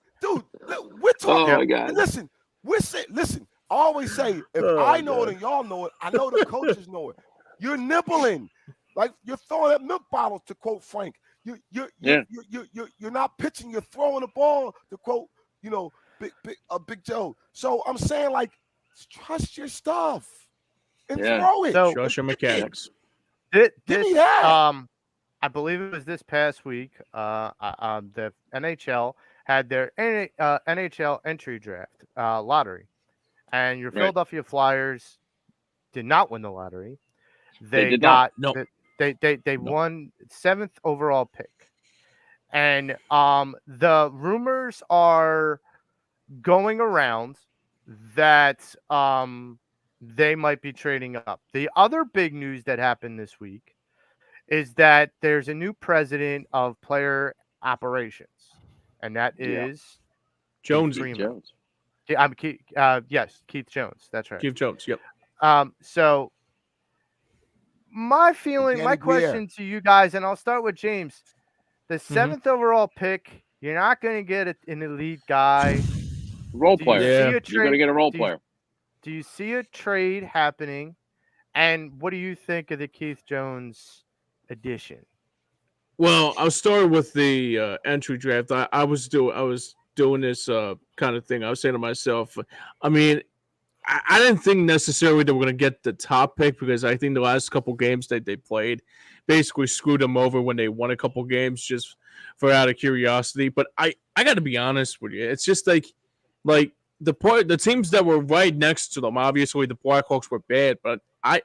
we're talking. Oh my God. Listen, I always say, if I know it and y'all know it, I know the coaches know it. You're nibbling. Like you're throwing at milk bottles, to quote Frank. You're not pitching, you're throwing the ball, to quote, Big Joe. So I'm saying, like, trust your stuff and throw it. So, trust your mechanics. I believe it was this past week. The NHL had their NHL entry draft lottery, and your Philadelphia Flyers did not win the lottery. They won 7th overall pick, and the rumors are going around that they might be trading up. The other big news that happened this week is that there's a new president of player operations, and that is Jones. I'm Keith, yes, Keith Jones. That's right. Keith Jones. Yep. So my question to you guys, and I'll start with James. The 7th overall pick, you're not going to get an elite guy. Role player. You're going to get a role player. Do you see a trade happening? And what do you think of the Keith Jones addition? Well, I'll start with the entry draft. I was doing this kind of thing. I was saying to myself, I mean, I didn't think necessarily they were going to get the top pick because I think the last couple games that they played basically screwed them over when they won a couple games just for out of curiosity. But I got to be honest with you. It's just like the teams that were right next to them, obviously the Blackhawks were bad, but I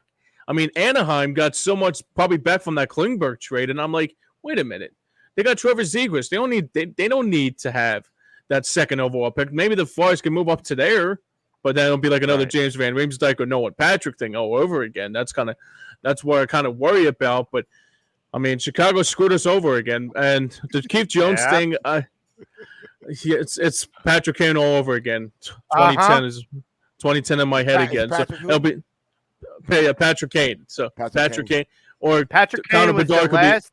mean, Anaheim got so much probably back from that Klingberg trade, and I'm like, wait a minute. They got Trevor Zegras. They don't need to have that 2nd overall pick. Maybe the Flyers can move up to there, but then it'll be like another James Van Riemsdyk or Nolan Patrick thing all over again. That's what I kind of worry about. But I mean, Chicago screwed us over again, and the Keith Jones thing, it's Patrick Kane all over again. 2010 is 2010 in my head again. So it'll be Patrick Kane. So Patrick Kane or Patrick Kane was the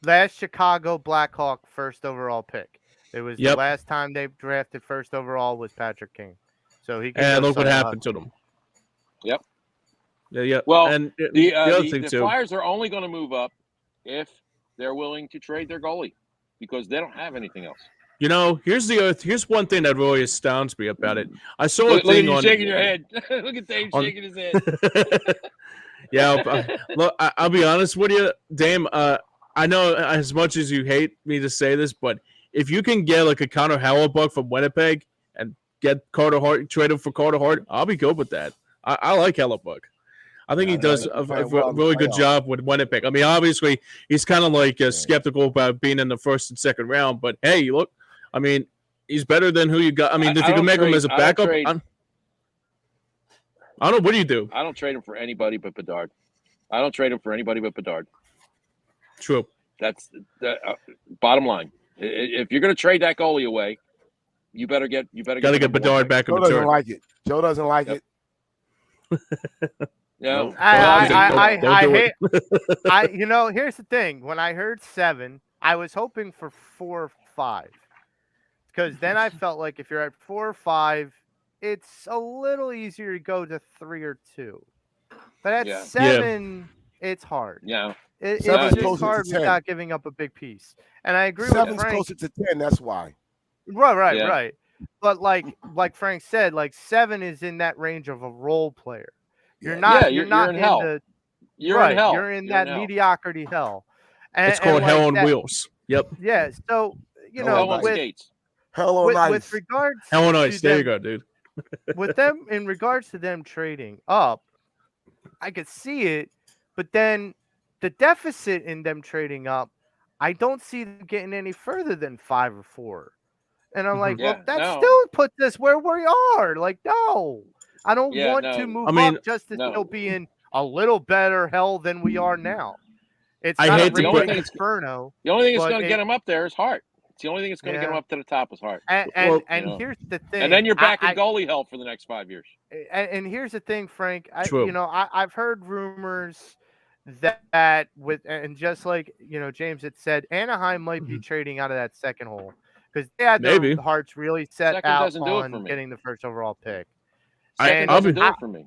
last Chicago Blackhawk 1st overall pick. It was the last time they drafted 1st overall was Patrick Kane. So he and look what happened to them. Yep. Yeah. Well, and the other thing too, Flyers are only going to move up if they're willing to trade their goalie because they don't have anything else. You know, here's one thing that really astounds me about it. I saw look at you shaking your head. Look at Dave shaking his head. Yeah, look, I'll be honest with you, Dame. I know as much as you hate me to say this, but if you can get like a Connor Hellebuck from Winnipeg and get Carter Hart traded for Carter Hart, I'll be good with that. I like Hellebuck. I think he does a really good job with Winnipeg. I mean, obviously, he's kind of like skeptical about being in the 1st and 2nd round, but hey, look, I mean, he's better than who you got. I mean, if you can make him as a backup, I don't know. What do you do? I don't trade him for anybody but Bedard. True. That's the bottom line. If you're going to trade that goalie away, you better get Bedard back in return. Joe doesn't like it. Joe doesn't like it. No, I hate. Here's the thing. When I heard 7, I was hoping for 4 or 5, because then I felt like if you're at 4 or 5, it's a little easier to go to 3 or 2. But at 7, it's hard. Yeah, it's just hard without giving up a big piece. And I agree with Frank. 7's closer to 10. That's why. Right. But like Frank said, like 7 is in that range of a role player. You're not. You're in hell. You're in hell. You're in that mediocrity hell. And, it's called hell on wheels. Yep. Yeah. So hell on skates. Hell on ice. With regards. Hell on ice. There you go, dude. With them, in regards to them trading up, I could see it, but then the deficit in them trading up, I don't see them getting any further than 5 or 4. And I'm like, still puts us where we are. Like, no. I don't want to move up just to still be in a little better hell than we are now. It's not the only thing inferno. The only thing that's going to get him up there is Hart. It's the only thing that's going to get him up to the top is Hart. And here's the thing. And then you're back in goalie hell for the next 5 years. And here's the thing, Frank. I've heard rumors that and just like James had said, Anaheim might be trading out of that 2nd hole because they had their hearts really set out on getting the 1st overall pick. Second doesn't do it for me.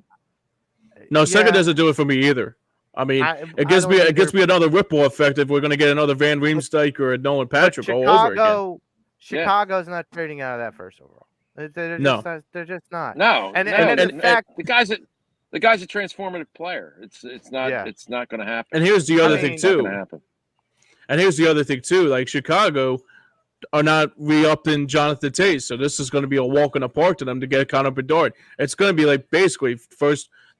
No, 2nd doesn't do it for me either. I mean, it gives me another ripple effect if we're going to get another Van Riemsdyk or a Nolan Patrick all over again. Chicago's not trading out of that 1st overall. They're just not. No, and in fact, the guy's a transformative player. It's not going to happen. And here's the other thing too. Like Chicago are not re-upping Jonathan Taze, so this is going to be a walk in the park to them to get Connor Bedard. It's going to be like basically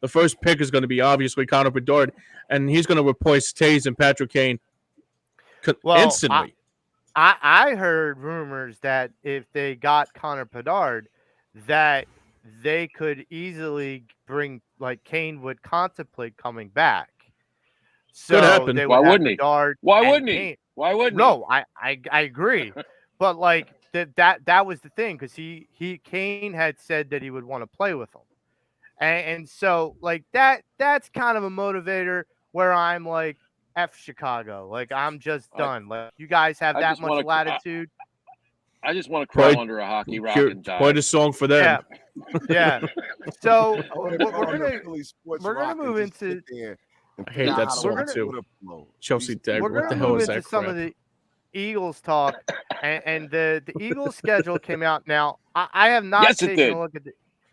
the first pick is going to be obviously Connor Bedard, and he's going to replace Taze and Patrick Kane instantly. I heard rumors that if they got Connor Bedard, that they could easily bring, like Kane would contemplate coming back. So could happen. They would Why have wouldn't he? Bedard Why and wouldn't he? Kane. Why wouldn't he? No, I agree. But like that was the thing, because Kane had said that he would want to play with him. And so like that's kind of a motivator where I'm like, F Chicago. Like, I'm just done. Like, you guys have that much latitude. I just want to crawl under a hockey rock and die. Quite a song for them. Yeah. So we're gonna move into. I hate that song too. Chelsea Dead. What the hell is that crap? Some of the Eagles talk, and the Eagles schedule came out. Now I have not taken a look at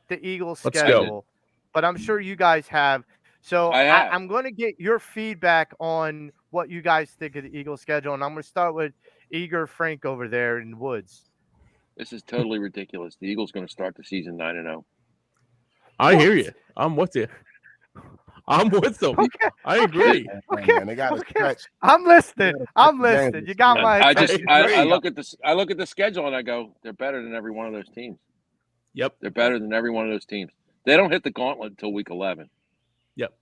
the Eagles schedule, but I'm sure you guys have. So I'm going to get your feedback on what you guys think of the Eagles schedule, and I'm going to start with Eager Frank over there in the woods. This is totally ridiculous. The Eagles going to start the season 9-0. I hear you. I'm with you. I'm with them. Okay. I agree. Okay. Man, they got to stretch. I'm listening. You got my attention. I look at the schedule and I go, they're better than every one of those teams. Yep. They're better than every one of those teams. They don't hit the gauntlet until week 11. Yep.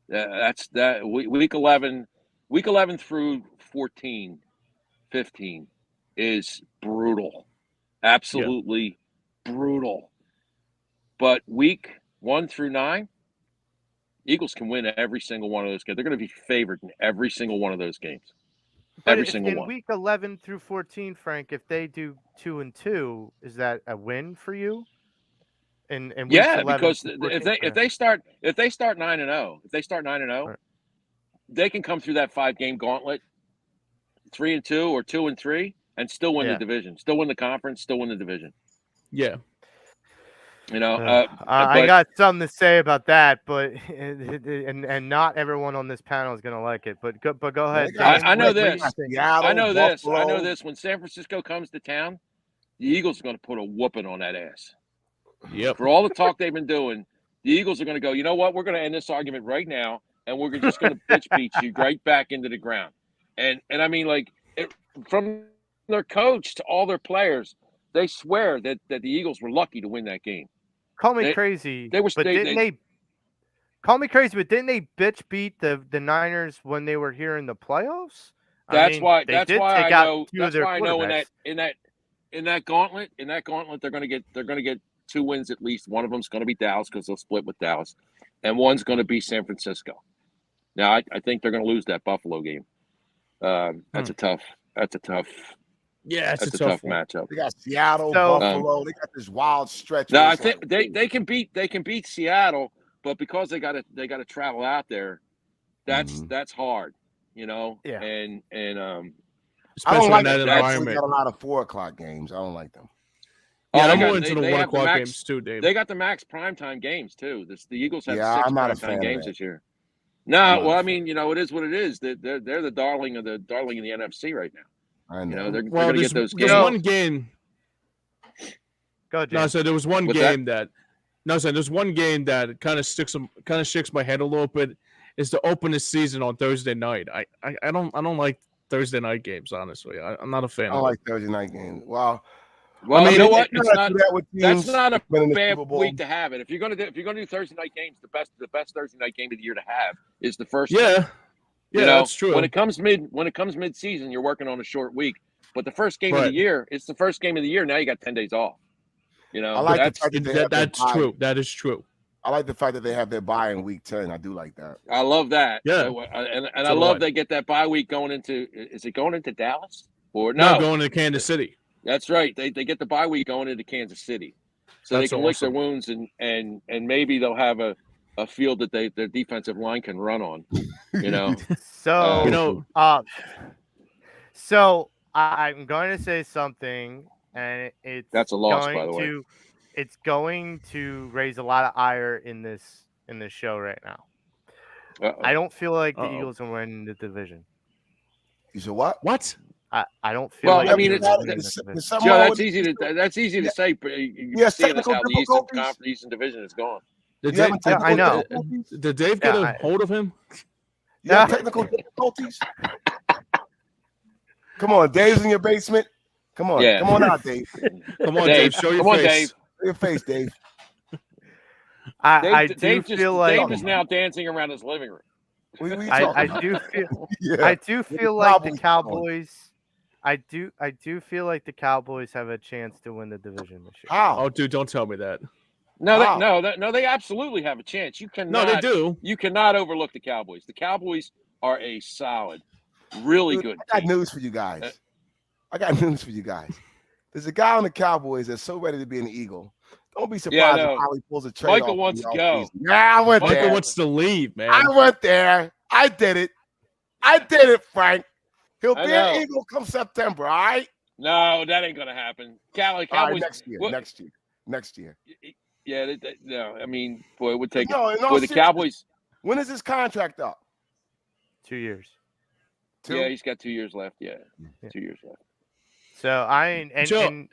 That's that week 11 through 14, 15 is brutal. Absolutely brutal. But week 1 through 9, Eagles can win every single one of those games. They're going to be favored in every single one of those games. Every single one. In week 11 through 14, Frank, if they do 2-2, is that a win for you? Yeah, because if they start 9-0, they can come through that 5-game gauntlet, 3-2 or 2-3, and still win the division, still win the conference, still win the division. Yeah. You know, I got something to say about that, but and not everyone on this panel is going to like it. But go ahead. I know this. I know this. I know this. When San Francisco comes to town, the Eagles are going to put a whooping on that ass. Yep. For all the talk they've been doing, the Eagles are going to go, you know what? We're going to end this argument right now, and we're just going to bitch beat you right back into the ground. And I mean, like, from their coach to all their players, they swear that the Eagles were lucky to win that game. Call me crazy. Call me crazy, but didn't they bitch beat the Niners when they were here in the playoffs? That's why I know in that gauntlet, they're going to get 2 wins at least. One of them's going to be Dallas because they'll split with Dallas, and one's going to be San Francisco. Now I think they're going to lose that Buffalo game. That's a tough. Yeah, that's a tough matchup. They got Seattle, Buffalo. They got this wild stretch. No, I think they can beat Seattle, but because they got to travel out there, that's hard, you know. Yeah. And I don't like that environment. They got a lot of 4:00 games. I don't like them. Yeah, I'm more into the 1 o'clock games too, Dave. They got the max primetime games too. The Eagles have 6 primetime games this year. No, well, I mean, you know, it is what it is. They're the darling in the NFC right now. I know. You know, they're going to get those games. There's one game. Go ahead, no, so there was one game that. No, so there's one game that kind of shakes my head a little bit. Is to open the season on Thursday night. I don't like Thursday night games, honestly. I'm not a fan. I don't like Thursday night games. Well, I mean, you know what? That's not a bad week to have it. If you're going to do Thursday night games, the best Thursday night game of the year to have is the first. Yeah. Yeah, that's true. When it comes mid-season, you're working on a short week. But the first game of the year, it's the first game of the year. Now you got 10 days off. You know, I like that's true. That is true. I like the fact that they have their bye in week 10. I do like that. I love that. Yeah, and I love they get that bye week going into. Is it going into Dallas or no? Going to Kansas City. That's right. They get the bye week going into Kansas City, so they can lick their wounds and maybe they'll have a field that their defensive line can run on. You know. So I'm going to say something, and that's a loss, by the way. It's going to raise a lot of ire in this show right now. I don't feel like the Eagles will win the division. You said what? What? I don't feel like. I mean, Joe, that's easy to say, but you see how the Eastern Division is going. I know. Did Dave get a hold of him? You have technical difficulties? Come on, Dave's in your basement. Come on, come on out, Dave. Come on, Dave. Show your face. Your face, Dave. I do feel like Dave is now dancing around his living room. I do feel I do feel like the Cowboys. I do feel like the Cowboys have a chance to win the division this year. How? Oh, dude, don't tell me that. No, they absolutely have a chance. You cannot. No, they do. You cannot overlook the Cowboys. The Cowboys are a solid, really good. I got news for you guys. There's a guy on the Cowboys that's so ready to be an Eagle. Don't be surprised if Ollie pulls a trade. Michael wants to go. Yeah, I went there. Michael wants to leave, man. I went there. I did it, Frank. He'll be an Eagle come September, all right? No, that ain't going to happen. Cowboys. Right, next year. Yeah, no. I mean, boy, it would take the Cowboys. When is his contract up? 2 years. Yeah, he's got 2 years left. Yeah. 2 years left. So and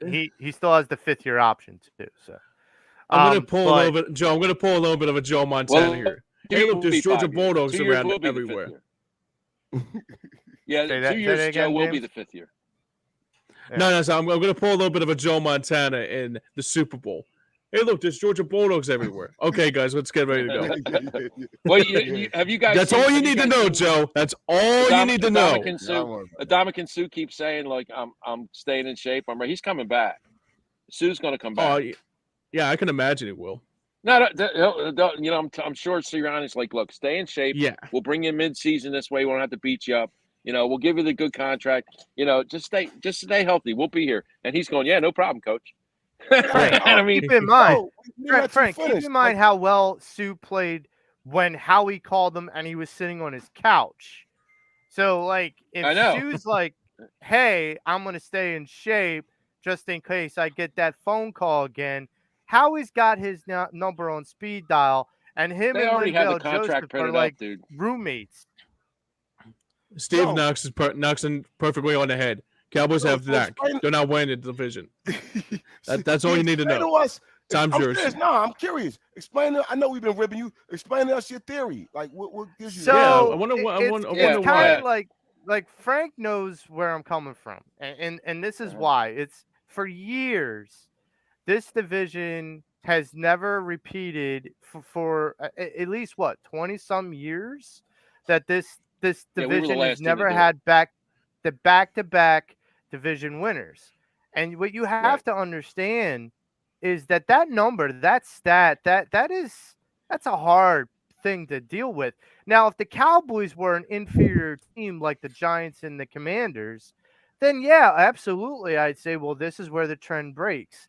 he still has the 5th year option too. So I'm gonna pull a little bit, Joe. I'm gonna pull a little bit of a Joe Montana here. Hey, look, there's Georgia Bulldogs around everywhere. Yeah, 2 years, Joe will be the 5th year. Yeah. No. So I'm gonna pull a little bit of a Joe Montana in the Super Bowl. Hey, look, there's Georgia Bulldogs everywhere. Okay, guys, let's get ready to go. Well, have you guys? That's all you need to know, Joe. That's all you need to know. Adamakin Sue keeps saying, like, I'm staying in shape. He's coming back. Sue's going to come back. Oh, yeah, I can imagine it will. No, I'm sure Sirianni's like, look, stay in shape. Yeah, we'll bring you in mid-season this way. We won't have to beat you up. We'll give you the good contract. Just stay healthy. We'll be here. And he's going, yeah, no problem, coach. Frank, keep in mind, Frank, keep in mind how well Sue played when Howie called him and he was sitting on his couch. So, like, if Sue's like, hey, I'm going to stay in shape just in case I get that phone call again, Howie's got his number on speed dial, and him and Lindell Joseph are like roommates. Steve knocks him perfectly on the head. Cowboys have that. They're not winning the division. That's all you need to know. To us. Time's yours. I'm curious. Explain. I know we've been ribbing you. Explain to us your theory. Like, what gives you? So I wonder it's kind of like Frank knows where I'm coming from, and this is why. It's for years. This division has never repeated for at least 20-some years that this division has never had back-to-back division winners. And what you have to understand is that number, that stat, that's a hard thing to deal with. Now, if the Cowboys were an inferior team like the Giants and the Commanders, then yeah, absolutely, I'd say, well, this is where the trend breaks.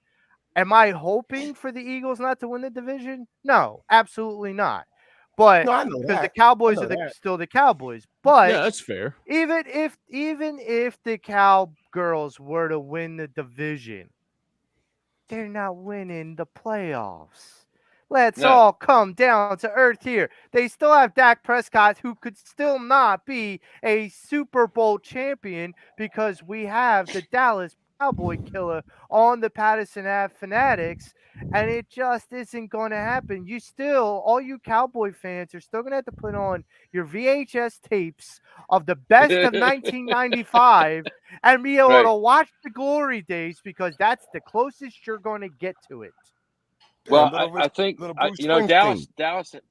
Am I hoping for the Eagles not to win the division? No, absolutely not. But because the Cowboys are still the Cowboys. But yeah, that's fair. Even if the Cowgirls were to win the division, they're not winning the playoffs. Let's all come down to earth here. They still have Dak Prescott, who could still not be a Super Bowl champion because we have the Dallas Cowboy killer on the Pattison Ave Phanatics, and it just isn't going to happen. All you Cowboy fans are still going to have to put on your VHS tapes of the best of 1995 and be able to watch the glory days because that's the closest you're going to get to it. Well, I think Dallas has to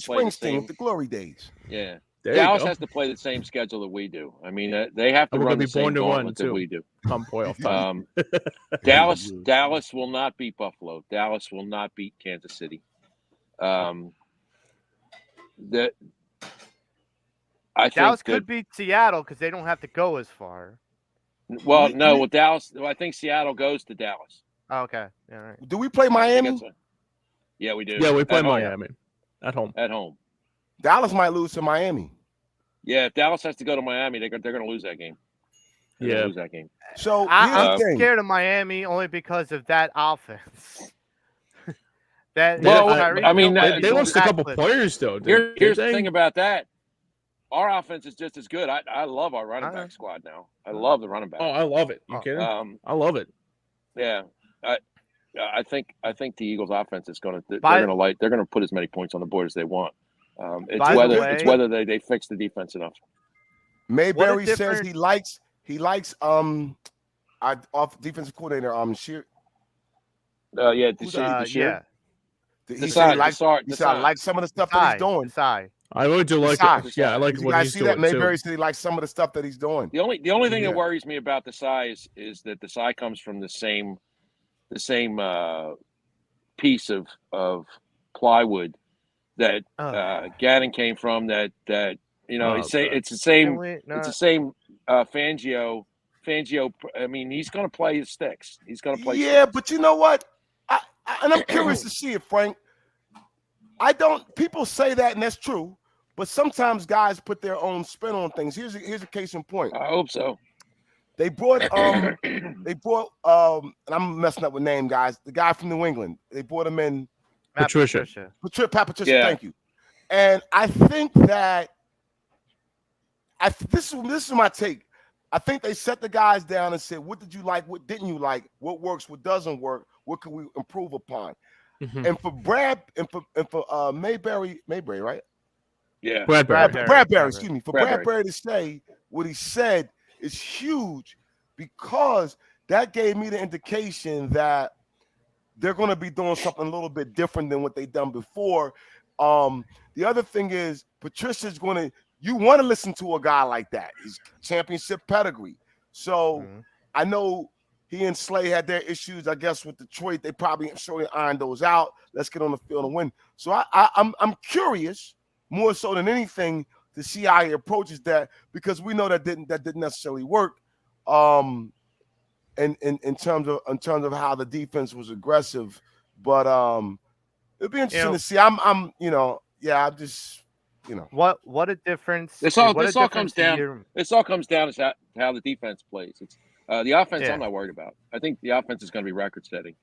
play the glory days. Yeah. Dallas has to play the same schedule that we do. I mean, they have to run the same gauntlet that we do. Come playoff time. Dallas will not beat Buffalo. Dallas will not beat Kansas City. Dallas could beat Seattle because they don't have to go as far. Well, no. Well, Dallas. Well, I think Seattle goes to Dallas. Oh, okay. All right. Do we play Miami? Yeah, we do. Yeah, we play Miami at home. At home. Dallas might lose to Miami. Yeah, if Dallas has to go to Miami, they're going to lose that game. Lose that game. So I'm scared of Miami only because of that offense. They lost a couple players though. Here's the thing about that. Our offense is just as good. I love our running back squad now. I love the running back. Oh, I love it. You kidding? I love it. Yeah. I think the Eagles offense is going to they're going to put as many points on the board as they want. It's whether they fix the defense enough. Mayberry says he likes our off defensive coordinator Desai. Yeah. He said I like some of the stuff that he's doing. Desai. I really do like it. Yeah, I like what he's doing too. Mayberry said he likes some of the stuff that he's doing. The only thing that worries me about Desai is that Desai comes from the same piece of plywood that Gannon came from. That it's the same Fangio. I mean, he's going to play his sticks. He's going to play. Yeah, sticks. But you know what? And I'm curious to see it, Frank. People say that, and that's true. But sometimes guys put their own spin on things. Here's a case in point. I hope so. They brought and I'm messing up with name, guys. The guy from New England. They brought him in. Patricia. Pat Patricia, thank you. And I think that this is my take. I think they set the guys down and said, what did you like? What didn't you like? What works? What doesn't work? What can we improve upon? Mm-hmm. And for Brad and for Mayberry, right? Yeah. Bradbury, excuse me. For Bradbury to say what he said is huge, because that gave me the indication that they're going to be doing something a little bit different than what they've done before. The other thing is Patricia's you want to listen to a guy like that. He's championship pedigree. So I know he and Slay had their issues, I guess, with Detroit. They probably ironed those out. Let's get on the field and win. So I'm curious, more so than anything, to see how he approaches that, because we know that didn't necessarily work. In terms of how the defense was aggressive, but it'd be interesting to see. I'm just. What a difference! This all comes down. This all comes down to how the defense plays. It's the offense. Yeah. I'm not worried about. I think the offense is going to be record-setting.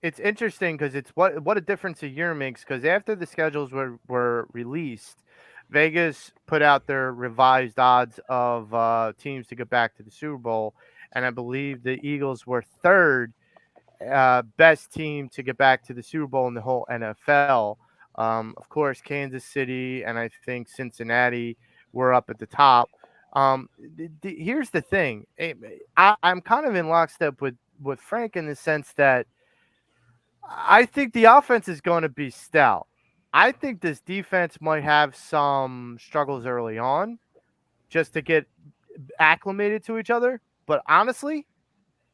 It's interesting because it's what a difference a year makes. Because after the schedules were released, Vegas put out their revised odds of teams to get back to the Super Bowl, and I believe the Eagles were third best team to get back to the Super Bowl in the whole NFL. Of course, Kansas City and I think Cincinnati were up at the top. Here's the thing. I'm kind of in lockstep with Frank in the sense that I think the offense is going to be stout. I think this defense might have some struggles early on just to get acclimated to each other. But honestly,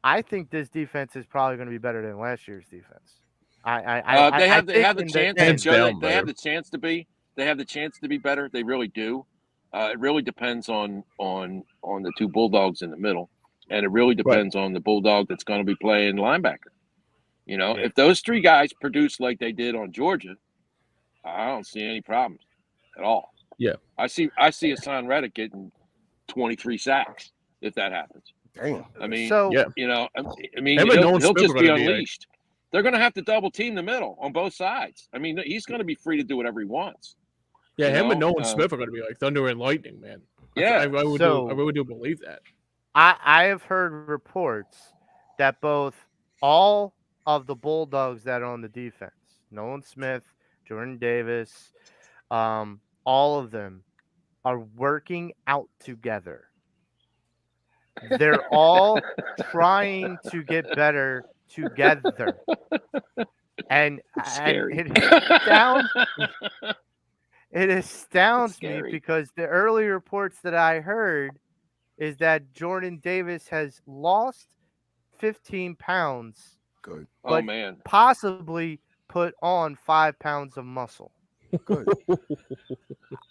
I think this defense is probably going to be better than last year's defense. They have the chance to be. They have the chance to be better. They really do. It really depends on the two Bulldogs in the middle, and it really depends on the Bulldog that's going to be playing linebacker. If those three guys produce like they did on Georgia, I don't see any problems at all. Yeah, I see Hassan Reddick getting 23 sacks if that happens. Damn. I mean, he'll just be unleashed. They're going to have to double team the middle on both sides. I mean, he's going to be free to do whatever he wants. Yeah, him and Nolan Smith are going to be like thunder and lightning, man. Yeah, I really do believe that. I have heard reports that all of the Bulldogs that are on the defense, Nolan Smith, Jordan Davis, all of them are working out together. They're all trying to get better together. And it astounds me because the early reports that I heard is that Jordan Davis has lost 15 pounds. Good. But possibly put on 5 pounds of muscle. Good.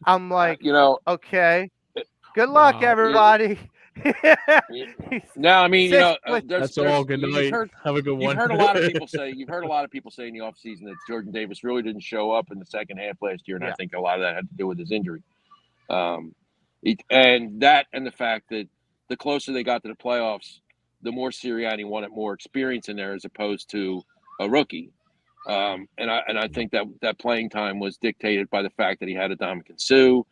I'm like, okay. Good luck, everybody. No, I mean, that's all. Good night. Have a good one. You've heard a lot of people say in the offseason that Jordan Davis really didn't show up in the second half last year, and I think a lot of that had to do with his injury. And the fact that the closer they got to the playoffs, the more Sirianni wanted more experience in there as opposed to a rookie. And I think that playing time was dictated by the fact that he had Ndamukong Suh,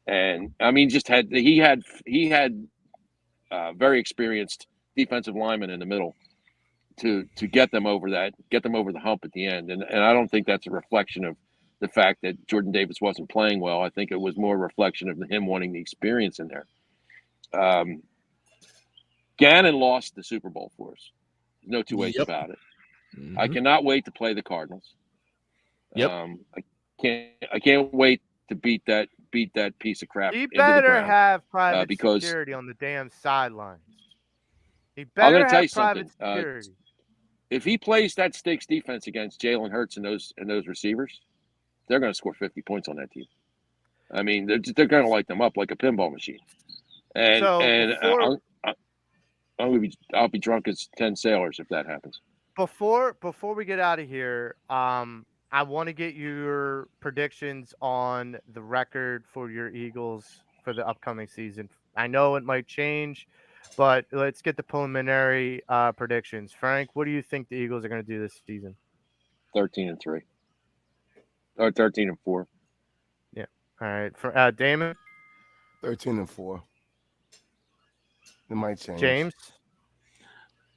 and I mean, he had very experienced defensive linemen in the middle to get them over the hump at the end. And I don't think that's a reflection of the fact that Jordan Davis wasn't playing well. I think it was more a reflection of him wanting the experience in there. Gannon lost the Super Bowl for us. No two ways about it. Mm-hmm. I cannot wait to play the Cardinals. Yep. I can't wait to beat that piece of crap. He better have private security on the damn sidelines. He better have private security. If he plays that stakes defense against Jalen Hurts and those receivers, they're going to score 50 points on that team. I mean, they're going to light them up like a pinball machine. I'll be drunk as 10 sailors if that happens. Before we get out of here, I want to get your predictions on the record for your Eagles for the upcoming season. I know it might change, but let's get the preliminary predictions. Frank, what do you think the Eagles are going to do this season? 13-3 or 13-4. Yeah. All right. For Damon, 13-4. It might change. James,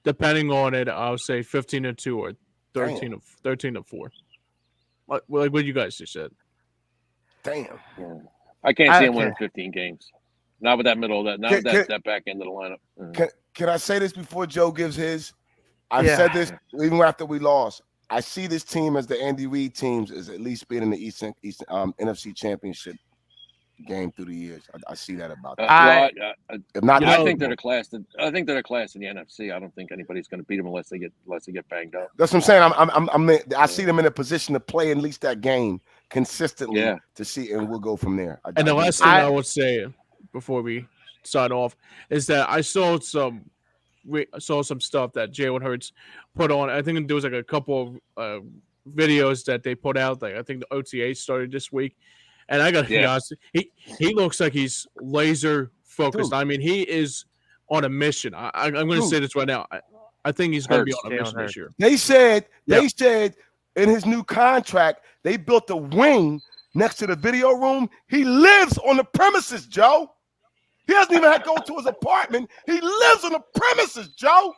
depending on it, I'll say 15-2 or 13-4. Like what you guys just said. Damn. Yeah. I can't see him winning 15 games. Not with that middle of that. That back end of the lineup. Can I say this before Joe gives his? I've said this even after we lost. I see this team as the Andy Reid teams as at least being in the Eastern NFC Championship game through the years. I see that about them. I think they're the class. I think they're the class in the NFC. I don't think anybody's going to beat them unless they get banged up. That's what I'm saying. I see them in a position to play at least that game consistently to see, and we'll go from there. And the last thing I would say before we sign off is that I saw some stuff that Jalen Hurts put on. I think there was like a couple of videos that they put out. Like I think the OTA started this week. And I got to be honest, he looks like he's laser focused. Dude. I mean, he is on a mission. I'm going to say this right now. I think he's going to be on a mission this year. They said in his new contract, they built a wing next to the video room. He lives on the premises, Joe. He doesn't even have to go to his apartment. He lives on the premises, Joe.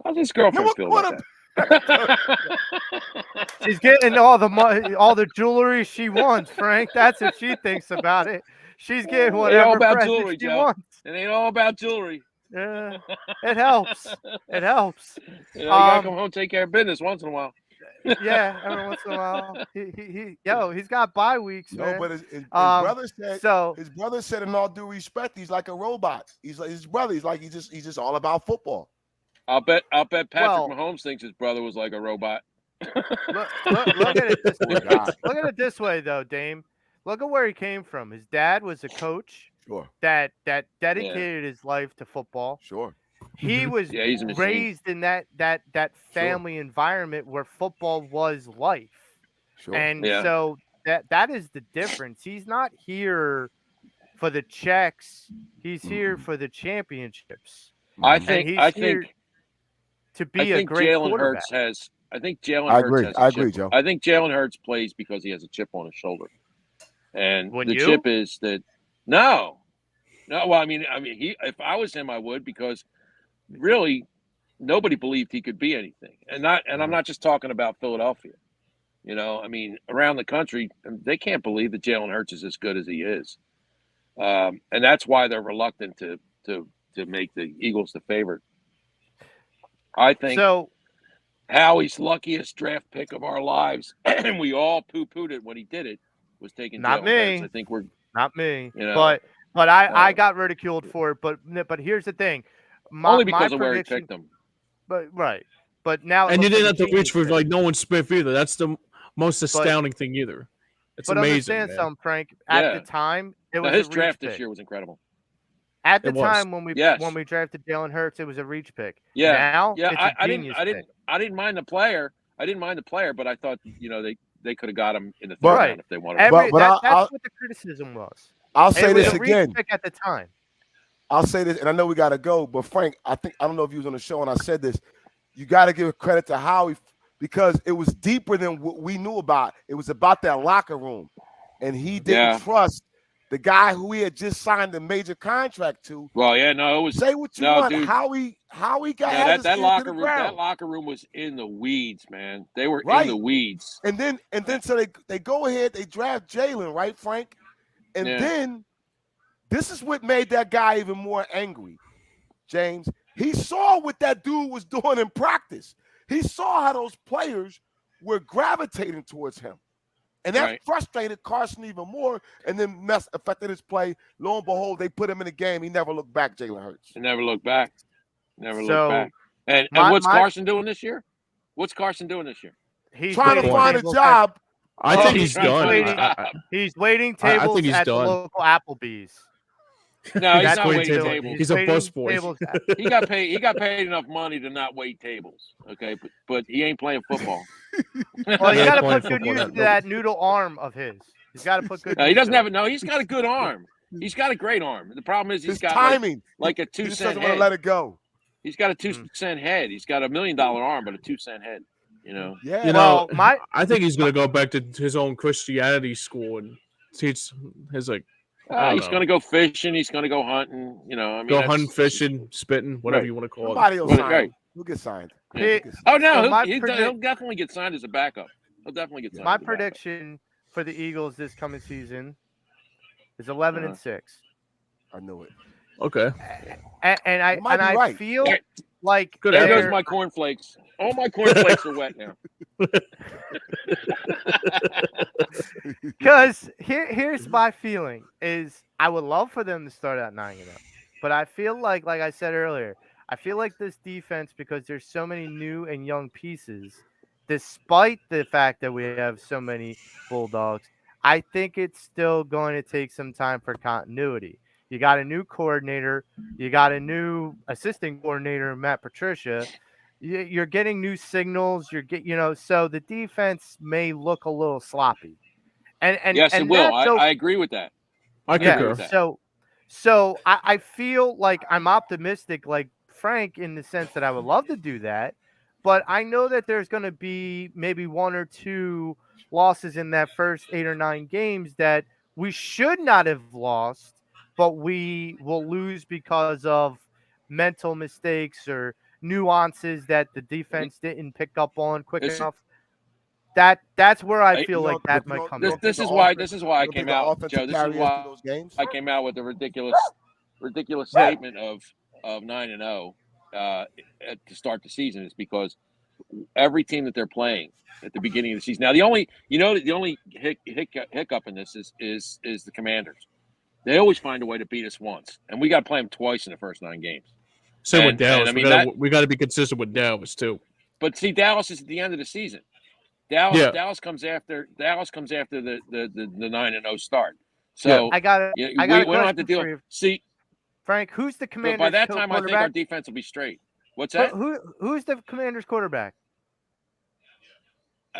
How's his girlfriend feel about that? She's getting all the jewelry she wants, Frank. That's what she thinks about it. She's getting whatever present she wants. It ain't all about jewelry. Yeah, it helps. It helps. You gotta come home and take care of business once in a while. Yeah, every once in a while. He's got bye weeks, man. No, but his brother said, in all due respect, he's like a robot. He's like his brother. He's just all about football. I'll bet Patrick Mahomes thinks his brother was like a robot. Look at it this way. Look at it this way, though, Dame. Look at where he came from. His dad was a coach that dedicated his life to football. Sure. He was raised in that family environment where football was life. Sure. And so that is the difference. He's not here for the checks. He's here for the championships. I think to be a great quarterback. I think Jalen Hurts I agree, Joe. I think Jalen Hurts plays because he has a chip on his shoulder. And chip is that no. Well, I mean, if I was him, I would, because really nobody believed he could be anything. And I'm not just talking about Philadelphia. You know, I mean, around the country, they can't believe that Jalen Hurts is as good as he is. And that's why they're reluctant to make the Eagles the favorite. I think Howie's luckiest draft pick of our lives, and we all poo-pooed it when he did it, was taking not me. I think we're not me, but I got ridiculed for it. But here's the thing, only because of where he picked him. But now and you didn't have to reach for like Nolan Smith either. That's the most astounding thing either. It's amazing. Understand something, Frank. At the time, it was his draft this year was incredible. At the time when we drafted Jalen Hurts, it was a reach pick. Yeah. Now, I didn't mind the player. But I thought they could have got him in the third round if they wanted. That's what the criticism was. I'll say this again. Pick at the time. I'll say this, and I know we got to go, but Frank, I don't know if you was on the show and I said this. You got to give credit to Howie because it was deeper than what we knew about. It was about that locker room, and he didn't trust the guy who he had just signed a major contract to. Well, it was. Say what you want. Dude. Howie got that locker room. That locker room was in the weeds, man. They were in the weeds. And then so they go ahead. They draft Jalen, right, Frank? And then this is what made that guy even more angry, James. He saw what that dude was doing in practice. He saw how those players were gravitating towards him. And that frustrated Carson even more, and then affected his play. Lo and behold, they put him in the game. He never looked back, Jalen Hurts. He never looked back. Looked back. And what's Carson doing this year? What's Carson doing this year? He's trying to find a job. I think he's done. He's waiting tables at the local Applebee's. No, he's not waiting tables. He's a busboy. He got paid enough money to not wait tables. Okay, but he ain't playing football. Well, you got to put good use to that noodle arm of his. He's got to put good. He doesn't have it. No, he's got a good arm. He's got a great arm. The problem is he's got timing, like a 2 cent he doesn't head. want to let it go. He's got a 2 cent head. He's got $1 million arm, but a 2 cent head. You know. Yeah. You know, I think he's gonna go back to his own Christianity school and teach his like. He's going to go fishing. He's going to go hunting. You know, I mean, go hunting, fishing, spitting, whatever you want to call it. He'll get signed. He'll definitely get signed as a backup. He'll definitely get signed. My prediction for the Eagles this coming season is 11-6. I knew it. Okay. And I feel like there goes my cornflakes. All my cornflakes are wet now. Because here's my feeling is I would love for them to start out 9-0, but I feel like I said earlier, I feel like this defense, because there's so many new and young pieces, despite the fact that we have so many Bulldogs, I think it's still going to take some time for continuity. You got a new coordinator, you got a new assistant coordinator, Matt Patricia. You're getting new signals. So the defense may look a little sloppy. And yes, it will. I agree with that. I concur. With that. So I feel like I'm optimistic, like Frank, in the sense that I would love to do that, but I know that there's going to be maybe 1 or 2 losses in that first 8 or 9 games that we should not have lost, but we will lose because of mental mistakes or nuances that the defense didn't pick up on quick enough. That's where I feel like that might come. This is why I came out, Joe. This is why I came out with a ridiculous statement of 9-0 to start the season, is because every team that they're playing at the beginning of the season. Now the only hiccup in this is the Commanders. They always find a way to beat us once, and we got to play them twice in the first 9 games. Same with Dallas. We got to be consistent with Dallas too. But see, Dallas is at the end of the season. Dallas comes after the 9-0 start. So I got we don't have to deal. See, Frank, who's the Commanders? By that time, I think our defense will be straight. What's that? Who's the Commanders quarterback?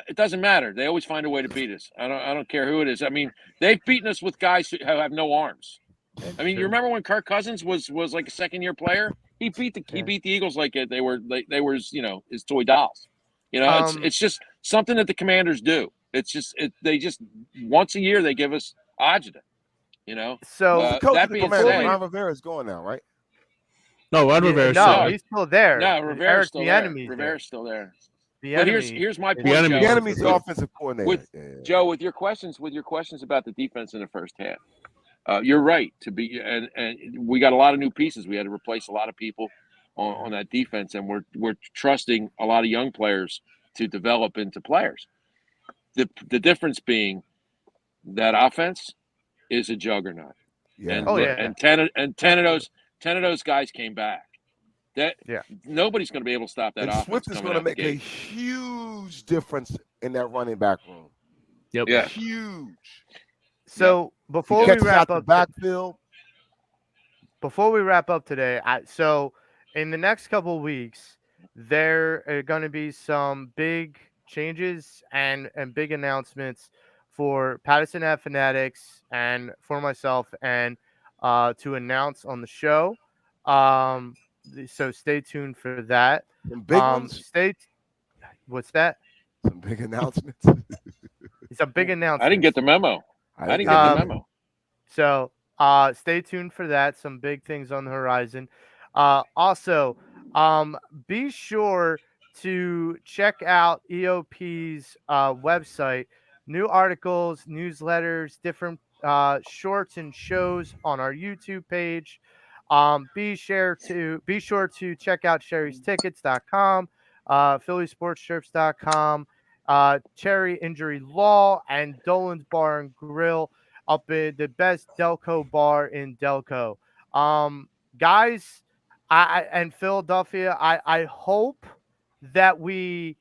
It doesn't matter. They always find a way to beat us. I don't care who it is. I mean, they've beaten us with guys who have no arms. I mean, you remember when Kirk Cousins was like a second-year player? He beat the Eagles like they were his toy dolls. It's just something that the Commanders do. It's just they just once a year they give us agita. So that being said, Ron Rivera's going now, right? No, Ron Rivera's he's still there. No, Rivera's still there. Rivera's still there. But here's my point. The enemy's the offensive coordinator. Joe, with your questions about the defense in the first half. You're right and we got a lot of new pieces. We had to replace a lot of people on that defense, and we're trusting a lot of young players to develop into players. The difference being that offense is a juggernaut. Yeah. And 10 of those guys came back. Nobody's going to be able to stop that offense. Swift is going to make a huge difference in that running back room. Yep. Yeah. Huge. So before we wrap up backfield, today, so in the next couple of weeks, there are going to be some big changes and big announcements for Pattison Ave Phanatics and for myself, and to announce on the show. So stay tuned for that. Some big ones. What's that? Some big announcements. It's a big announcement. I didn't get the memo. So stay tuned for that. Some big things on the horizon. Also, be sure to check out EOP's website. New articles, newsletters, different shorts and shows on our YouTube page. Be sure to check out sherrystickets.com, phillysportstrips.com, Cherry Injury Law, and Dolan's Bar and Grill up in the best Delco bar in Delco. Guys, and Philadelphia, I hope that we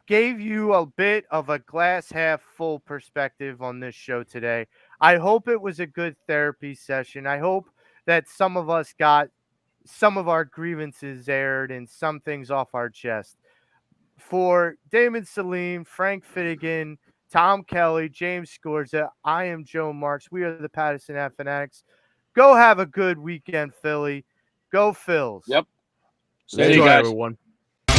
gave you a bit of a glass half full perspective on this show today. I hope it was a good therapy session. I hope that some of us got some of our grievances aired and some things off our chest. For Damon Salim, Frank Finnegan, Tom Kelly, James Scorza, I am Joe Marks. We are the Pattison Ave Phanatics. Go have a good weekend, Philly. Go Phils. Yep. Stay dry, everyone. We